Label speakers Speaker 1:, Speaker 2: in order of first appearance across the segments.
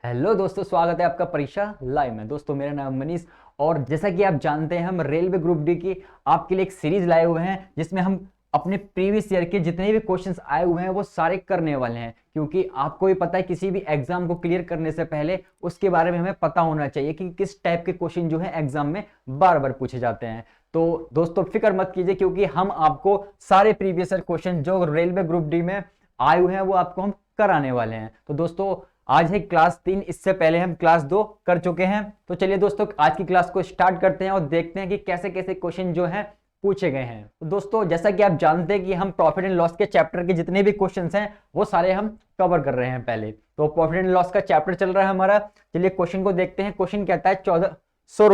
Speaker 1: Hello दोस्तों, स्वागत है आपका परीक्षा लाइव में। दोस्तों मेरा नाम मनीष और जैसा कि आप जानते हैं हम रेलवे ग्रुप डी की आपके लिए एक सीरीज लाए हुए हैं जिसमें हम अपने प्रीवियस ईयर के जितने भी क्वेश्चंस आए हुए हैं वो सारे करने वाले हैं, क्योंकि आपको भी पता है किसी भी एग्जाम को क्लियर करने से पहले उसके बारे में हमें पता होना चाहिए कि किस टाइप के क्वेश्चन जो है एग्जाम में बार बार पूछे जाते हैं। तो दोस्तों फिक्र मत कीजिए, क्योंकि हम आपको सारे प्रीवियस ईयर क्वेश्चन जो रेलवे ग्रुप डी में आए हुए हैं वो आपको हम कराने वाले हैं। तो दोस्तों आज है क्लास 3, इससे पहले हम क्लास 2 कर चुके हैं। तो चलिए दोस्तों आज की क्लास को स्टार्ट करते हैं और देखते हैं कि कैसे कैसे क्वेश्चन जो हैं पूछे गए हैं। तो दोस्तों जैसा कि आप जानते हैं कि हम प्रॉफिट एंड लॉस के चैप्टर के जितने भी क्वेश्चंस हैं वो सारे हम कवर कर रहे हैं। पहले तो प्रॉफिट एंड लॉस का चैप्टर चल रहा है हमारा। चलिए क्वेश्चन को देखते हैं। क्वेश्चन कहता है 1400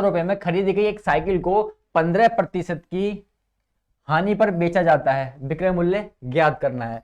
Speaker 1: रुपए में खरीदी गई एक साइकिल को 15% की हानि पर बेचा जाता है। विक्रय मूल्य ज्ञात करना है।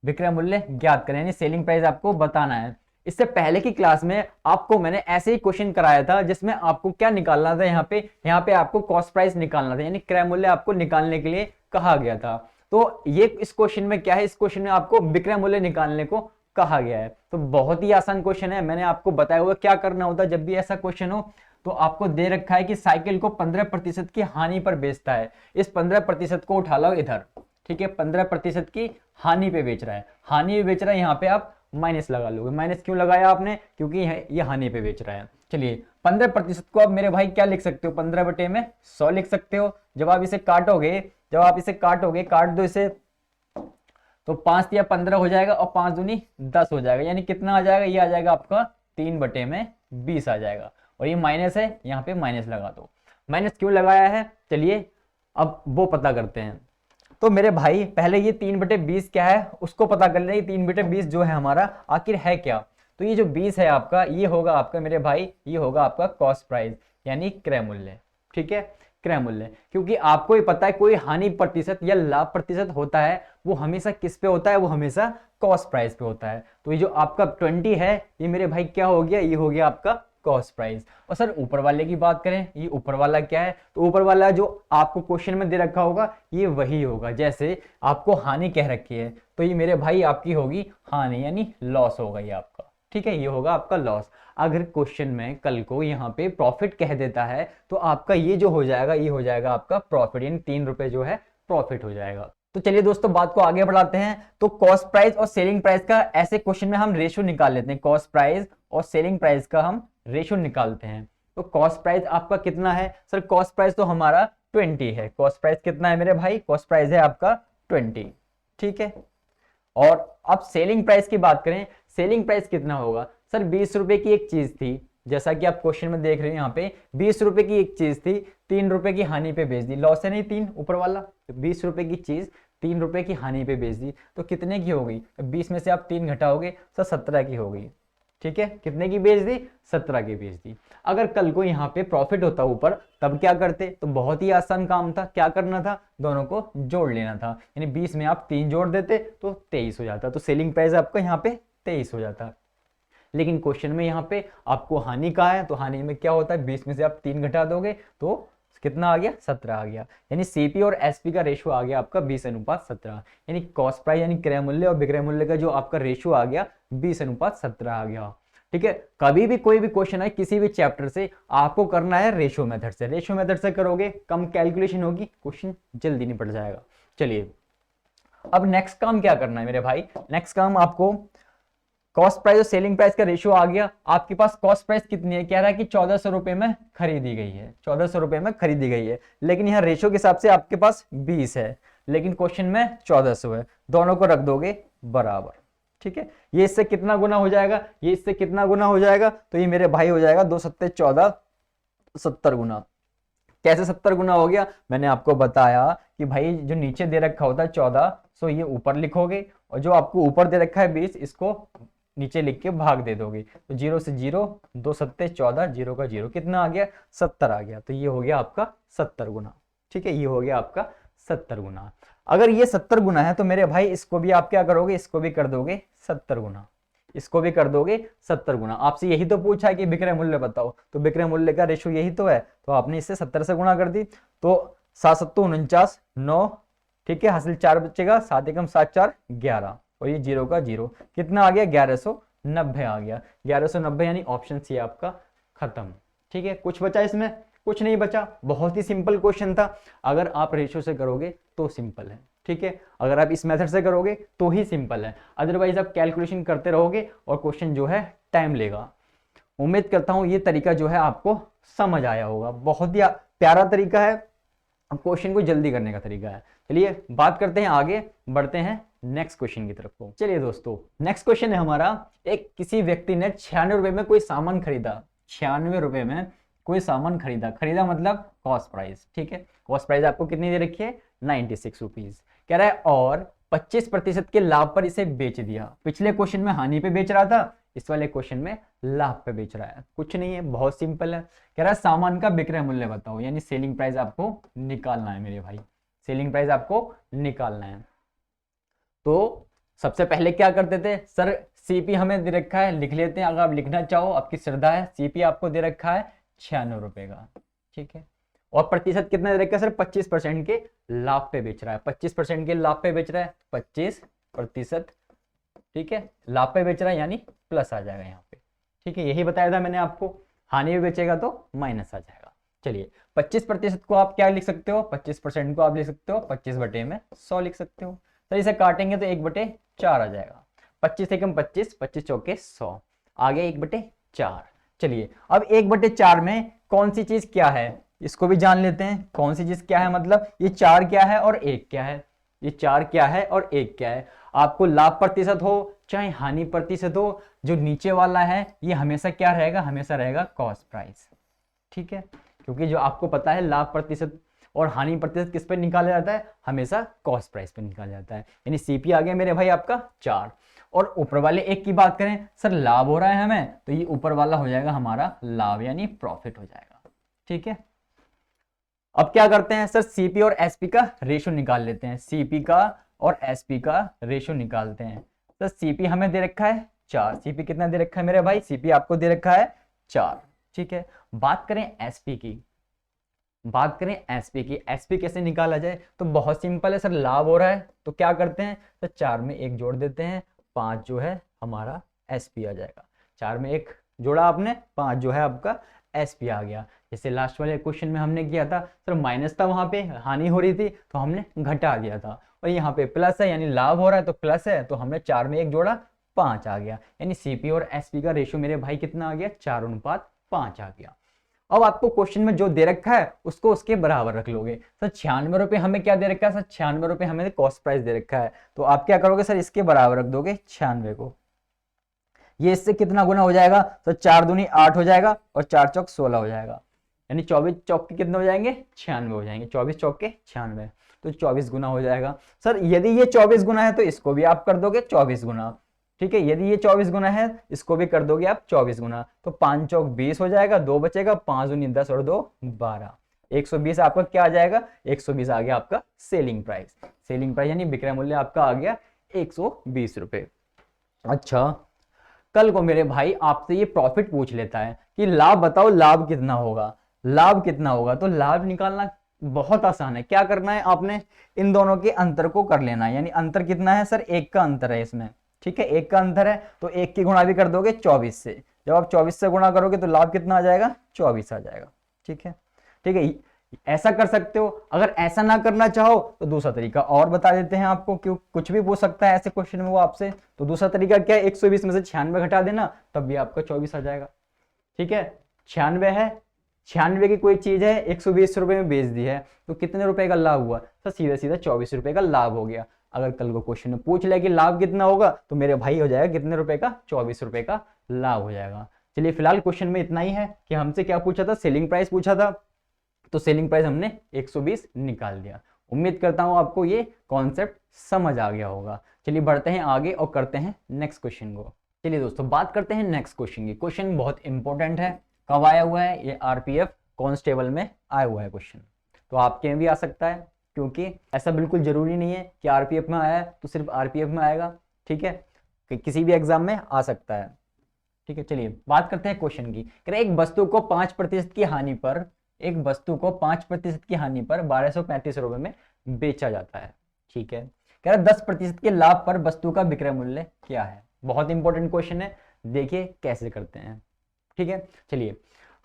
Speaker 1: विक्रय मूल्य ज्ञात करें यानी सेलिंग प्राइस आपको बताना है। इससे पहले की क्लास में आपको मैंने ऐसे ही क्वेश्चन कराया था जिसमें आपको क्या निकालना था, यहाँ पे आपको कॉस्ट प्राइस निकालना था, यानी क्रय मूल्य आपको निकालने के लिए कहा गया था। तो ये इस क्वेश्चन में क्या है, इस क्वेश्चन में आपको विक्रय मूल्य निकालने को कहा गया है। तो बहुत ही आसान क्वेश्चन है। मैंने आपको बताया हुआ क्या करना होता है जब भी ऐसा क्वेश्चन हो। तो आपको दे रखा है कि साइकिल को 15% की हानि पर बेचता है। इस 15% को उठा लो इधर, ठीक है। 15% की हानि पे बेच रहा है, हानि पे बेच रहा है, यहाँ पे आप माइनस लगा लोगे। माइनस क्यों लगाया आपने, क्योंकि ये हानि पे बेच रहा है। चलिए 15% को आप मेरे भाई क्या लिख सकते हो, 15/100 लिख सकते हो। जब आप इसे काटोगे, काट दो इसे, तो 5 या 15 हो जाएगा और 5 दूनी 10 हो जाएगा। यानी कितना आ जाएगा, ये आ जाएगा आपका 3/20 आ जाएगा। और ये माइनस है, यहाँ पे माइनस लगा दो। माइनस क्यों लगाया है, चलिए अब वो पता करते हैं। तो मेरे भाई पहले ये 3/20 क्या है उसको पता कर लें। 3/20 जो है हमारा आखिर है क्या। तो ये जो 20 है आपका, ये होगा आपका मेरे भाई, ये होगा आपका कॉस्ट प्राइस यानी क्रय मूल्य, ठीक है। क्रय मूल्य, क्योंकि आपको ही पता है कोई हानि प्रतिशत या लाभ प्रतिशत होता है वो हमेशा किस पे होता है, वो हमेशा कॉस्ट प्राइस पे होता है। तो ये जो आपका 20 है ये मेरे भाई क्या हो गया, ये हो गया आपका कॉस्ट प्राइस। और सर ऊपर वाले की बात करें, ये ऊपर वाला क्या है, तो ऊपर वाला जो आपको क्वेश्चन में दे रखा होगा ये वही होगा। जैसे आपको हानि कह रखी है तो ये मेरे भाई आपकी होगी हानि यानी लॉस होगा ये आपका, ठीक है। ये होगा आपका लॉस। अगर क्वेश्चन में कल को यहाँ पे प्रॉफिट कह देता है तो आपका ये जो हो जाएगा, ये हो जाएगा आपका प्रॉफिट, यानी 3 रुपए जो है प्रॉफिट हो जाएगा। तो चलिए दोस्तों बात को आगे बढ़ाते हैं। तो कॉस्ट प्राइस और सेलिंग प्राइस का ऐसे क्वेश्चन में हम रेशियो निकाल लेते हैं। कॉस्ट प्राइस और सेलिंग प्राइस का हम रेशियो निकालते हैं। तो कॉस्ट प्राइस आपका कितना है, सर कॉस्ट प्राइस तो हमारा 20 है। कॉस्ट प्राइस कितना है मेरे भाई, कॉस्ट प्राइस है आपका 20, ठीक है। और अब सेलिंग प्राइस की बात करें, सेलिंग प्राइस कितना होगा, सर 20 रुपए की एक चीज थी, जैसा कि आप क्वेश्चन में देख रहे हैं यहाँ पे 20 रुपए की एक चीज थी, 3 रुपए की हानि पे बेच दी। लॉस है नहीं 3 ऊपर वाला, 20 रुपए की चीज 3 रुपए की हानि पे बेच दी तो कितने की हो गई, 20 में से आप 3 घटाओगे सर 17 की हो गई, ठीक है। कितने की बेच दी, 17 की बेच दी। अगर कल को यहाँ पे प्रॉफिट होता ऊपर तब क्या करते, तो बहुत ही आसान काम था। क्या करना था, दोनों को जोड़ लेना था, यानी 20 में आप 3 जोड़ देते तो 23 हो जाता। तो सेलिंग प्राइस आपका यहाँ पे 23 हो जाता। लेकिन क्वेश्चन में यहाँ पे आपको हानि कहा है, तो हानि में क्या होता है, 20 में से आप 3 घटा दोगे तो कितना आ गया, 17 आ गया। यानी सीपी और एसपी का रेशियो आ गया आपका 20:17, यानी कॉस्ट प्राइस यानी क्रय मूल्य और विक्रय मूल्य का जो आपका रेशियो आ गया 20:17 आ गया, ठीक है। कभी भी कोई भी क्वेश्चन है किसी भी चैप्टर से आपको करना है रेशियो मेथड से। रेशियो मेथड से करोगे कम कैलकुलेशन होगी, क्वेश्चन जल्दी निपट जाएगा। चलिए अब नेक्स्ट काम क्या करना है मेरे भाई, नेक्स्ट काम आपको कॉस्ट प्राइस और सेलिंग प्राइस का रेशियो आ गया। आपके पास कॉस्ट प्राइस कितनी है, कह रहा है कि 1400 रुपए में खरीदी गई है, 1400 रुपए में खरीदी गई है। लेकिन यहाँ रेशियो के हिसाब से आपके पास 20 है, लेकिन क्वेश्चन में 1400 है। दोनों को रख दोगे बराबर, ठीक है। ये इससे कितना गुना हो जाएगा, ये इससे कितना गुना हो जाएगा, तो ये मेरे भाई हो जाएगा 2 सत्ते 14, 70 गुना। कैसे 70 गुना हो गया, मैंने आपको बताया कि भाई जो नीचे दे रखा होता है 14, सो ये ऊपर लिखोगे और जो आपको ऊपर दे रखा है 20 इसको नीचे लिख के भाग दे दोगे। तो 0 से 0, 2 सत्ते 14, 0 का 0 कितना आ गया, 70 आ गया। तो ये हो गया आपका 70 गुना, ठीक है। ये हो गया आपका 70 गुना। अगर ये 70 गुना है तो मेरे भाई इसको भी आप क्या करोगे, इसको भी कर दोगे 70 गुना, इसको भी कर दोगे 70 गुना। आपसे यही तो पूछा है कि विक्रय मूल्य बताओ, तो विक्रय मूल्य का रेशियो यही तो है, तो आपने इससे 70 से गुणा कर दी। तो 7 7 49, 9, ठीक है। हासिल 4 बचेगा, 7 एकम 7 4 11 और ये 0 का 0, कितना आ गया 1190 आ गया। 1190 यानी ऑप्शन सी आपका खत्म। ठीक है, कुछ बचा इसमें? कुछ नहीं बचा, बहुत ही सिंपल क्वेश्चन था। अगर आप रेशियो से करोगे तो सिंपल है, ठीक है, अगर आप इस मेथड से करोगे तो ही सिंपल है, अदरवाइज आप कैलकुलेशन करते रहोगे और क्वेश्चन जो है टाइम लेगा। उम्मीद करता हूं ये तरीका जो है आपको समझ आया होगा, बहुत ही प्यारा तरीका है, क्वेश्चन को जल्दी करने का तरीका है। चलिए बात करते हैं, आगे बढ़ते हैं नेक्स्ट क्वेश्चन की तरफ को। चलिए दोस्तों, नेक्स्ट क्वेश्चन है हमारा, एक किसी व्यक्ति ने 96 रुपए में कोई सामान खरीदा, 96 रुपए में कोई सामान खरीदा, खरीदा मतलब कॉस्ट प्राइस, ठीक है, कॉस्ट प्राइस आपको कितनी दे रखी है 96 रुपीज कह रहा है, और 25% के लाभ पर इसे बेच दिया। पिछले क्वेश्चन में हानि पे बेच रहा था, इस वाले क्वेश्चन में लाभ पे बेच रहा है। कुछ नहीं है, बहुत सिंपल है, कह रहा है सामान का विक्रय मूल्य बताओ, यानी सेलिंग प्राइस आपको निकालना है मेरे भाई, सेलिंग प्राइस आपको निकालना है। तो सबसे पहले क्या करते थे सर, सीपी हमें दे रखा है, लिख लेते हैं, अगर आप लिखना चाहो आपकी श्रद्धा है। सीपी आपको दे रखा है 96 रुपए का, ठीक है, और प्रतिशत कितना दे रखा है सर, 25% के लाभ पे बेच रहा है, 25% के लाभ पे बेच रहा है, 25%, ठीक है, लाभ पे बेच रहा है यानी प्लस आ जाएगा यहाँ पे, ठीक है, यही बताया था मैंने आपको, हानि में बेचेगा तो माइनस आ जाएगा। चलिए 25% को आप क्या लिख सकते हो, 25% को आप लिख सकते हो 25 बटे में 100 लिख सकते हो। सर इसे काटेंगे तो 1/4 आ जाएगा, 25 से कम 25, 25 चौके 100, आगे 1/4। चलिए अब 1/4 में कौन सी चीज क्या है इसको भी जान लेते हैं, कौन सी चीज क्या है, मतलब ये 4 क्या है और 1 क्या है, ये 4 क्या है और 1 क्या है। आपको लाभ प्रतिशत हो चाहे हानि प्रतिशत हो, जो नीचे वाला है ये हमेशा क्या रहेगा, हमेशा रहेगा कॉस्ट प्राइस, ठीक है, क्योंकि जो आपको पता है लाभ प्रतिशत और हानि प्रतिशत किस पे निकाला जाता है, हमेशा कॉस्ट प्राइस पे निकाला जाता है। यानी सीपी आ गया मेरे भाई आपका 4, और ऊपर वाले 1 की बात करें सर, लाभ हो रहा है हमें, तो ये ऊपर वाला हो जाएगा हमारा लाभ यानी प्रॉफिट हो जाएगा, ठीक है। अब क्या करते हैं सर, सीपी और एसपी का रेशो निकाल लेते हैं, सीपी का और एसपी का रेशो निकालते हैं। सर सीपी हमें दे रखा है 4, सीपी कितना दे रखा है मेरे भाई, सीपी आपको दे रखा है 4, ठीक है। बात करें एसपी की, बात करें एसपी की, एसपी कैसे निकाला जाए, तो बहुत सिंपल है सर, लाभ हो रहा है तो क्या करते हैं, तो 4 में 1 जोड़ देते हैं, 5 जो है हमारा एसपी आ जाएगा, 4 में 1 जोड़ा आपने, 5 जो है आपका एसपी आ गया। जैसे लास्ट वाले क्वेश्चन में हमने किया था सर, माइनस था, वहां पे हानि हो रही थी तो हमने घटा दिया था, और यहाँ पे प्लस है यानी लाभ हो रहा है तो प्लस है, तो हमने 4 में 1 जोड़ा 5 आ गया, यानी सीपी और एसपी का रेशियो मेरे भाई कितना आ गया, 4:5 आ गया। अब आपको क्वेश्चन में जो दे रखा है उसको उसके बराबर रख लोगे। सर 96 रुपए हमें क्या दे रखा है, सर 96 रुपए हमें कॉस्ट प्राइस दे रखा है, तो आप क्या करोगे सर, इसके बराबर रख दोगे 96 को, ये इससे कितना गुना हो जाएगा, तो 4 दूनी 8 हो जाएगा और 4 चौक 16 हो जाएगा, यानी 24 चौक के कितने हो जाएंगे, 96 हो जाएंगे, 24 चौक के 96, तो 24 गुना हो जाएगा। सर यदि ये 24 गुना है तो इसको भी आप कर दोगे 24 गुना, ठीक है, यदि ये 24 गुना है इसको भी कर दोगे आप 24 गुना, तो 5 चौक 20 हो जाएगा, 2 बचेगा, 5 दूनी 10 और 2 12, 120 आपका क्या आ जाएगा, 120 आ गया आपका सेलिंग प्राइस, सेलिंग प्राइस यानी विक्रय मूल्य आपका आ गया 120 रुपए। अच्छा, कल को मेरे भाई आपसे ये प्रॉफिट पूछ लेता है कि लाभ बताओ, लाभ कितना होगा, लाभ कितना होगा, तो लाभ निकालना बहुत आसान है, क्या करना है आपने, इन दोनों के अंतर को कर लेना है, यानी अंतर कितना है सर, 1 का अंतर है इसमें, ठीक है, 1 का अंतर है, तो 1 की गुणा भी कर दोगे 24 से, जब आप 24 से गुणा करोगे तो लाभ कितना आ जाएगा, 24 आ जाएगा, ठीक है, ठीक है, ऐसा कर सकते हो। अगर ऐसा ना करना चाहो तो दूसरा तरीका और बता देते हैं आपको, क्यों कुछ भी पूछ सकता है ऐसे क्वेश्चन में वो आपसे, तो दूसरा तरीका क्या है, 120 में से 96 घटा देना, तब भी आपका 24 आ जाएगा, ठीक है, 96 है, 96 की कोई चीज है 120 रुपए में बेच दी है, तो कितने रुपए का लाभ हुआ, तो सीधा सीधा 24 रुपए का लाभ हो गया। अगर कल को क्वेश्चन में पूछ ले कि लाभ कितना होगा, तो मेरे भाई हो जाएगा कितने रुपए का, 24 रुपए का लाभ हो जाएगा। चलिए फिलहाल क्वेश्चन में इतना ही है कि हमसे क्या पूछा था, सेलिंग प्राइस पूछा था, तो सेलिंग प्राइस हमने 120 निकाल दिया। उम्मीद करता हूं आपको ये कॉन्सेप्ट समझ आ गया होगा। चलिए बढ़ते हैं आगे और करते हैं नेक्स्ट क्वेश्चन को। चलिए दोस्तों बात करते हैं नेक्स्ट क्वेश्चन की। क्वेश्चन बहुत इंपॉर्टेंट है, कब आया हुआ है, ये आरपीएफ कांस्टेबल में आया हुआ है क्वेश्चन, तो आपके में भी आ सकता है, क्योंकि ऐसा बिल्कुल जरूरी नहीं है कि आरपीएफ में आया है तो सिर्फ आरपीएफ में आएगा, ठीक है, कि किसी भी एग्जाम में आ सकता है, ठीक है। चलिए बात करते हैं क्वेश्चन की। एक वस्तु को 5% की हानि पर, एक वस्तु को 5% की हानि पर 1235 रुपए में बेचा जाता है, ठीक है। कह रहा है 10% के लाभ पर वस्तु का विक्रय मूल्य क्या है। बहुत इंपॉर्टेंट क्वेश्चन है, देखिए कैसे करते हैं। ठीक है, चलिए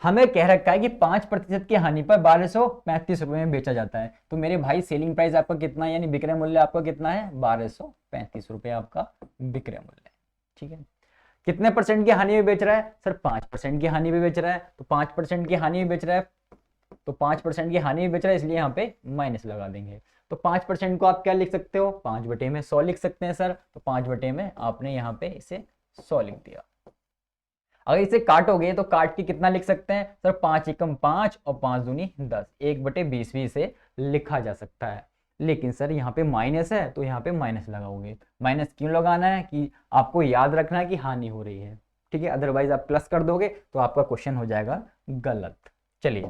Speaker 1: हमें कह रखा है कि 5% की हानि पर 1235 रुपए में बेचा जाता है। तो मेरे भाई सेलिंग प्राइस आपका कितना है, यानी विक्रय मूल्य आपका कितना है, 1235 रुपए आपका विक्रय मूल्य है। ठीक है, कितने परसेंट की हानि में बेच रहा है सर, 5% की हानि में बेच रहा है। तो 5% की हानि में बेच रहा है, तो 5% की हानि में बेच रहा है, इसलिए यहाँ पे माइनस लगा देंगे। तो 5% को आप क्या लिख सकते हो, 5/100 लिख सकते हैं सर। तो 5/, आपने यहाँ पे इसे 100 लिख दिया। अगर इसे काटोगे तो काट के कितना लिख सकते हैं सर, 5 एकम 5 और 5 दूनी 10, 1/20 भी इसे लिखा जा सकता है। लेकिन सर यहाँ पे माइनस है, तो यहाँ पे माइनस लगाओगे। माइनस क्यों लगाना है, कि आपको याद रखना है कि हानि हो रही है। ठीक है, अदरवाइज आप प्लस कर दोगे तो आपका क्वेश्चन हो जाएगा गलत। चलिए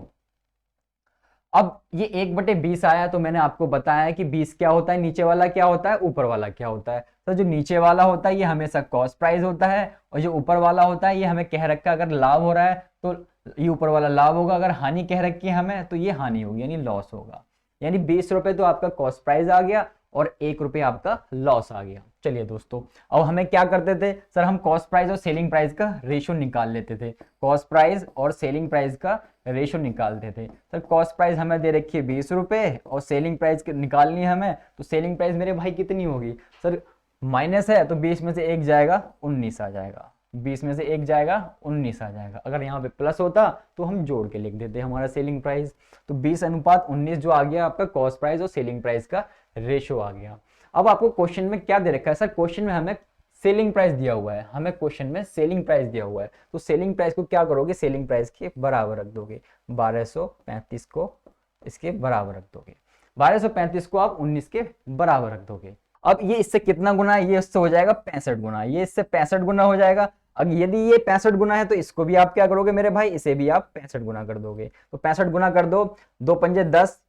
Speaker 1: अब ये 1/20 आया, तो मैंने आपको बताया कि 20 क्या होता है, नीचे वाला क्या होता है, ऊपर वाला क्या होता है। तो जो नीचे वाला होता है ये हमेशा कॉस्ट प्राइस होता है, और जो ऊपर वाला होता है ये हमें कह रखा है अगर लाभ हो रहा है तो ये ऊपर वाला लाभ होगा, अगर हानि कह रखी है हमें तो ये हानि होगी, यानी लॉस होगा। यानी 20 रुपए तो आपका कॉस्ट प्राइस आ गया और 1 रुपये आपका लॉस आ गया। चलिए दोस्तों, अब हमें क्या करते थे सर, हम कॉस्ट प्राइस और सेलिंग प्राइस का रेशो निकाल लेते थे। कॉस्ट प्राइस और सेलिंग प्राइस का रेशो निकालते थे। सर कॉस्ट प्राइस हमें दे रखी है 20 रुपये और सेलिंग प्राइस निकालनी है हमें, तो सेलिंग प्राइस मेरे भाई कितनी होगी सर, माइनस है तो 20 में से 1 जाएगा 19 आ जाएगा, 20 में से 1 जाएगा 19 आ जाएगा। अगर यहाँ पे प्लस होता तो हम जोड़ के लिख देते हमारा सेलिंग प्राइस। तो 20:19 जो आ गया आपका कॉस्ट प्राइस और सेलिंग प्राइस का रेशो आ गया। अब आपको क्वेश्चन में क्या दे रखा है सर, क्वेश्चन में हमें सेलिंग प्राइस दिया हुआ है, हमें क्वेश्चन में सेलिंग प्राइस दिया हुआ है। तो सेलिंग प्राइस को क्या करोगे, सेलिंग प्राइस के बराबर रख दोगे, 1235 को इसके बराबर रख दोगे, 1235 को आप 19 के बराबर रख दोगे। अब ये इससे कितना गुना है, ये इससे हो जाएगा 65 गुना, ये इससे 65 गुना हो जाएगा। अब यदि ये 65 गुना है तो इसको भी आप क्या करोगे मेरे भाई, इसे भी आप 65 गुना कर दोगे। तो 65 गुना कर दो, 2 पंजे 10,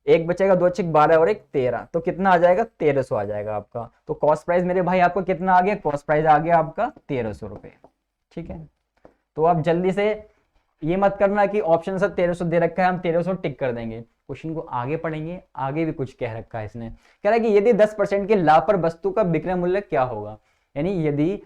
Speaker 1: एक बचेगा, 2 छिक 12 और 1 13, तो कितना आ जाएगा, 1300 आ जाएगा आपका। तो कॉस्ट प्राइस मेरे भाई आपको कितना आ गया, कॉस्ट प्राइस आ गया आपका 1300 रुपए। ठीक है, तो आप जल्दी से ये मत करना कि ऑप्शन सर 1300 दे रखा है हम 1300 टिक कर देंगे। क्वेश्चन को आगे पढ़ेंगे, आगे भी कुछ कह रखा है इसने, कह रहा है कि यदि 10% के लाभ पर वस्तु का विक्रय मूल्य क्या होगा। यानी यदि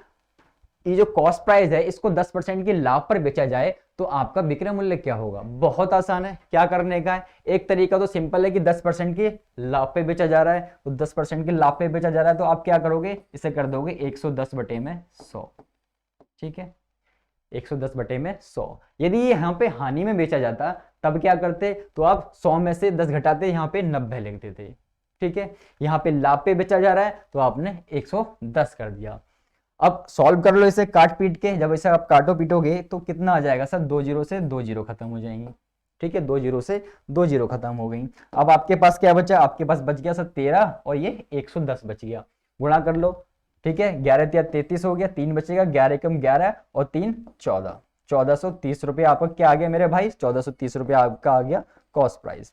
Speaker 1: ये जो कॉस्ट प्राइस है इसको 10% के लाभ पर बेचा जाए तो आपका विक्रय मूल्य क्या होगा। बहुत आसान है, क्या करने का है, एक तरीका तो सिंपल है कि 10% के लाभ पे बेचा जा रहा है, तो 10% के लाभ पे बेचा जा रहा है तो आप क्या करोगे, इसे कर दोगे 110/100। ठीक है, 110/100। यदि ये यहाँ पे हानि में बेचा जाता तब क्या करते, तो आप 100 में से 10 घटाते, यहाँ पे 90 लिख देते। ठीक है, यहाँ पे लाभ पे बेचा जा रहा है तो आपने 110 कर दिया। अब सॉल्व कर लो इसे काट पीट के, जब इसे आप काटो पीटोगे तो कितना आ जाएगा सर, 2 जीरो से 2 जीरो खत्म हो जाएंगे। ठीक है, 2 जीरो से 2 जीरो खत्म हो गई। अब आपके पास क्या बचा, आपके पास बच गया सर 13 और ये 110 बच गया, गुणा कर लो। ठीक है, 11 या 33 हो गया, 3 बचेगा, 11 एकम 11 और 3 14, 1430 रुपये आपका क्या आ गया मेरे भाई, 1430 रुपये आपका आ गया कॉस्ट प्राइस।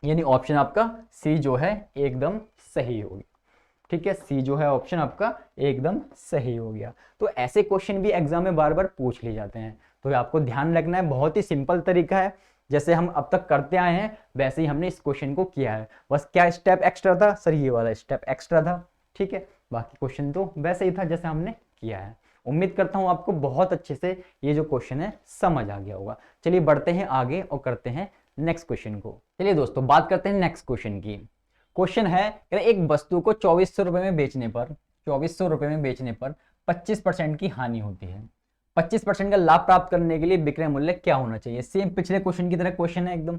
Speaker 1: यानी ऑप्शन आपका सी जो है एकदम सही हो गया। ठीक है, सी जो है ऑप्शन आपका एकदम सही हो गया। तो ऐसे क्वेश्चन भी एग्जाम में बार बार पूछ लिए जाते हैं, तो आपको ध्यान रखना है, बहुत ही सिंपल तरीका है, जैसे हम अब तक करते आए हैं वैसे ही हमने इस क्वेश्चन को किया है। बस क्या स्टेप एक्स्ट्रा था सर, ये वाला स्टेप एक्स्ट्रा था। ठीक है, बाकी क्वेश्चन तो वैसे ही था जैसे हमने किया है। उम्मीद करता हूं आपको बहुत अच्छे से ये जो क्वेश्चन है समझ आ गया होगा। चलिए बढ़ते हैं आगे और करते हैं नेक्स्ट क्वेश्चन को। चलिए दोस्तों बात करते हैं नेक्स्ट क्वेश्चन की। क्वेश्चन है एक वस्तु को 2400 रुपए में बेचने पर 2400 रुपए में बेचने पर 25% की हानि होती है। 25% का लाभ प्राप्त करने के लिए विक्रय मूल्य क्या होना चाहिए। सेम पिछले क्वेश्चन की तरह क्वेश्चन है, एकदम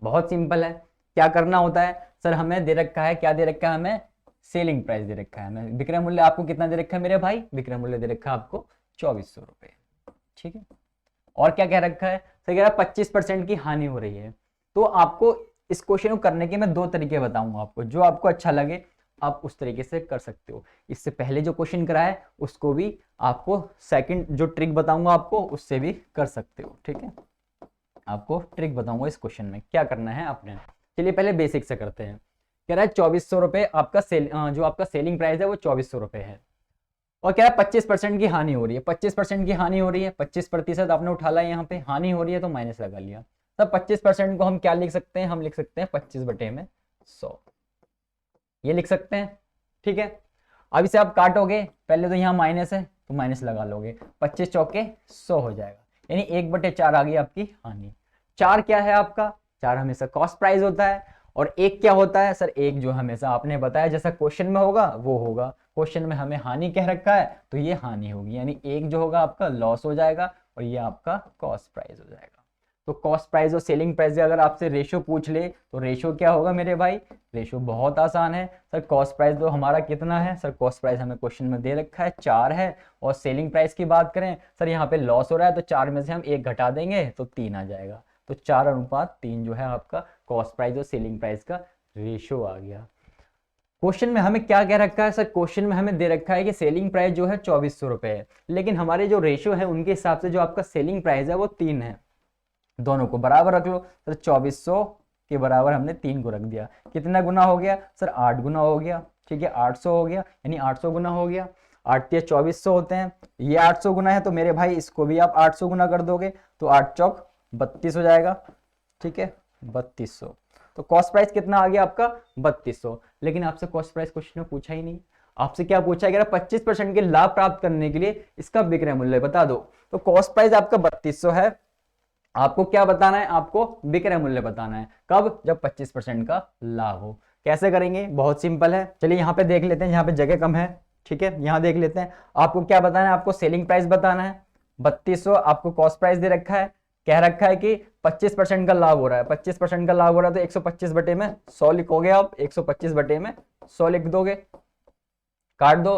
Speaker 1: बहुत सिंपल है। क्या करना होता है सर, हमें दे रखा है, क्या दे रखा है हमें, सेलिंग प्राइस दे रखा है हमें। विक्रय मूल्य आपको कितना दे रखा है मेरे भाई, विक्रय मूल्य दे रखा है आपको 2400 रुपए। ठीक है, और क्या कह रखा है सर, कह रहा है 25% की हानि हो रही है। तो आपको इस क्वेश्चन को करने के मैं 2 तरीके बताऊंगा आपको, जो आपको अच्छा लगे आप उस तरीके से कर सकते हो। इससे पहले जो क्वेश्चन कराया है उसको भी आपको सेकंड जो ट्रिक बताऊंगा आपको उससे भी कर सकते हो। ठीक है, आपको ट्रिक बताऊंगा इस क्वेश्चन में क्या करना है आपने। चलिए पहले बेसिक से करते हैं। कह रहा है 2400 रुपए आपका जो आपका सेलिंग प्राइस है वो 2400 रुपए है, और क्या है 25% की हानि हो रही है। 25% की हानि हो रही है, 25% आपने उठा लिया, यहाँ पे हानि हो रही है तो माइनस लगा लिया। तब 25% को हम क्या लिख सकते हैं, हम लिख सकते हैं 25/100। ये लिख सकते हैं, ठीक है। अब इसे आप काटोगे, पहले तो यहाँ माइनस है तो माइनस लगा लोगे, 25 चौके 100 हो जाएगा, यानी 1/4 आ गई आपकी हानि। 4 क्या है आपका, 4 हमेशा कॉस्ट प्राइस होता है, और 1 क्या होता है सर, 1 जो हमेशा आपने बताया जैसा क्वेश्चन में होगा वो होगा, क्वेश्चन में हमें हानि कह रखा है तो ये हानि होगी, यानी 1 जो होगा आपका लॉस हो जाएगा और ये आपका कॉस्ट प्राइस हो जाएगा। तो कॉस्ट प्राइस और सेलिंग प्राइस अगर आपसे रेशो पूछ ले तो रेशो क्या होगा मेरे भाई, रेशो बहुत आसान है सर। कॉस्ट प्राइस तो हमारा कितना है सर, कॉस्ट प्राइस हमें क्वेश्चन में दे रखा है 4 है, और सेलिंग प्राइस की बात करें सर यहाँ पे लॉस हो रहा है तो 4 में से हम 1 घटा देंगे तो 3 आ जाएगा, तो 4:3 जो है आपका कॉस्ट प्राइस और सेलिंग प्राइस का रेशो आ गया। क्वेश्चन में हमें क्या कह रखा है सर, क्वेश्चन में हमें दे रखा है कि सेलिंग प्राइस जो है 2400 रुपए है, लेकिन हमारे जो रेशो है उनके हिसाब से जो आपका सेलिंग प्राइस है वो 3 है, दोनों को बराबर रख लो। सर 2400 के बराबर हमने 3 को रख दिया, कितना गुना हो गया सर, 8 गुना हो गया, ठीक है 800 हो गया, यानी 800 गुना हो गया, 8 या 2400 होते हैं, ये 800 गुना है तो मेरे भाई इसको भी आप 800 गुना कर दोगे तो 8 चौक 32 हो जाएगा, ठीक है 3200। तो कॉस्ट प्राइस कितना आ गया आपका 3200, लेकिन आपसे कॉस्ट प्राइस क्वेश्चन में पूछा ही नहीं, आपसे क्या पूछा गया 25% के लाभ प्राप्त करने के लिए इसका विक्रय मूल्य बता दो। तो कॉस्ट प्राइस आपका 3200 है, आपको क्या बताना है, आपको विक्रय मूल्य बताना है, कब, जब 25% का लाभ हो। कैसे करेंगे, बहुत सिंपल है, चलिए यहाँ पे देख लेते हैं, यहाँ पे जगह कम है, ठीक है यहाँ देख लेते हैं। आपको क्या बताना है, आपको सेलिंग प्राइस बताना है 3200, आपको कॉस्ट प्राइस दे रखा है, कह रखा है कि 25% का लाभ हो रहा है, 25% का लाभ हो रहा है तो 125 बटे में 100 लिखोगे आप, 125 बटे में 100 लिख दोगे, काट दो,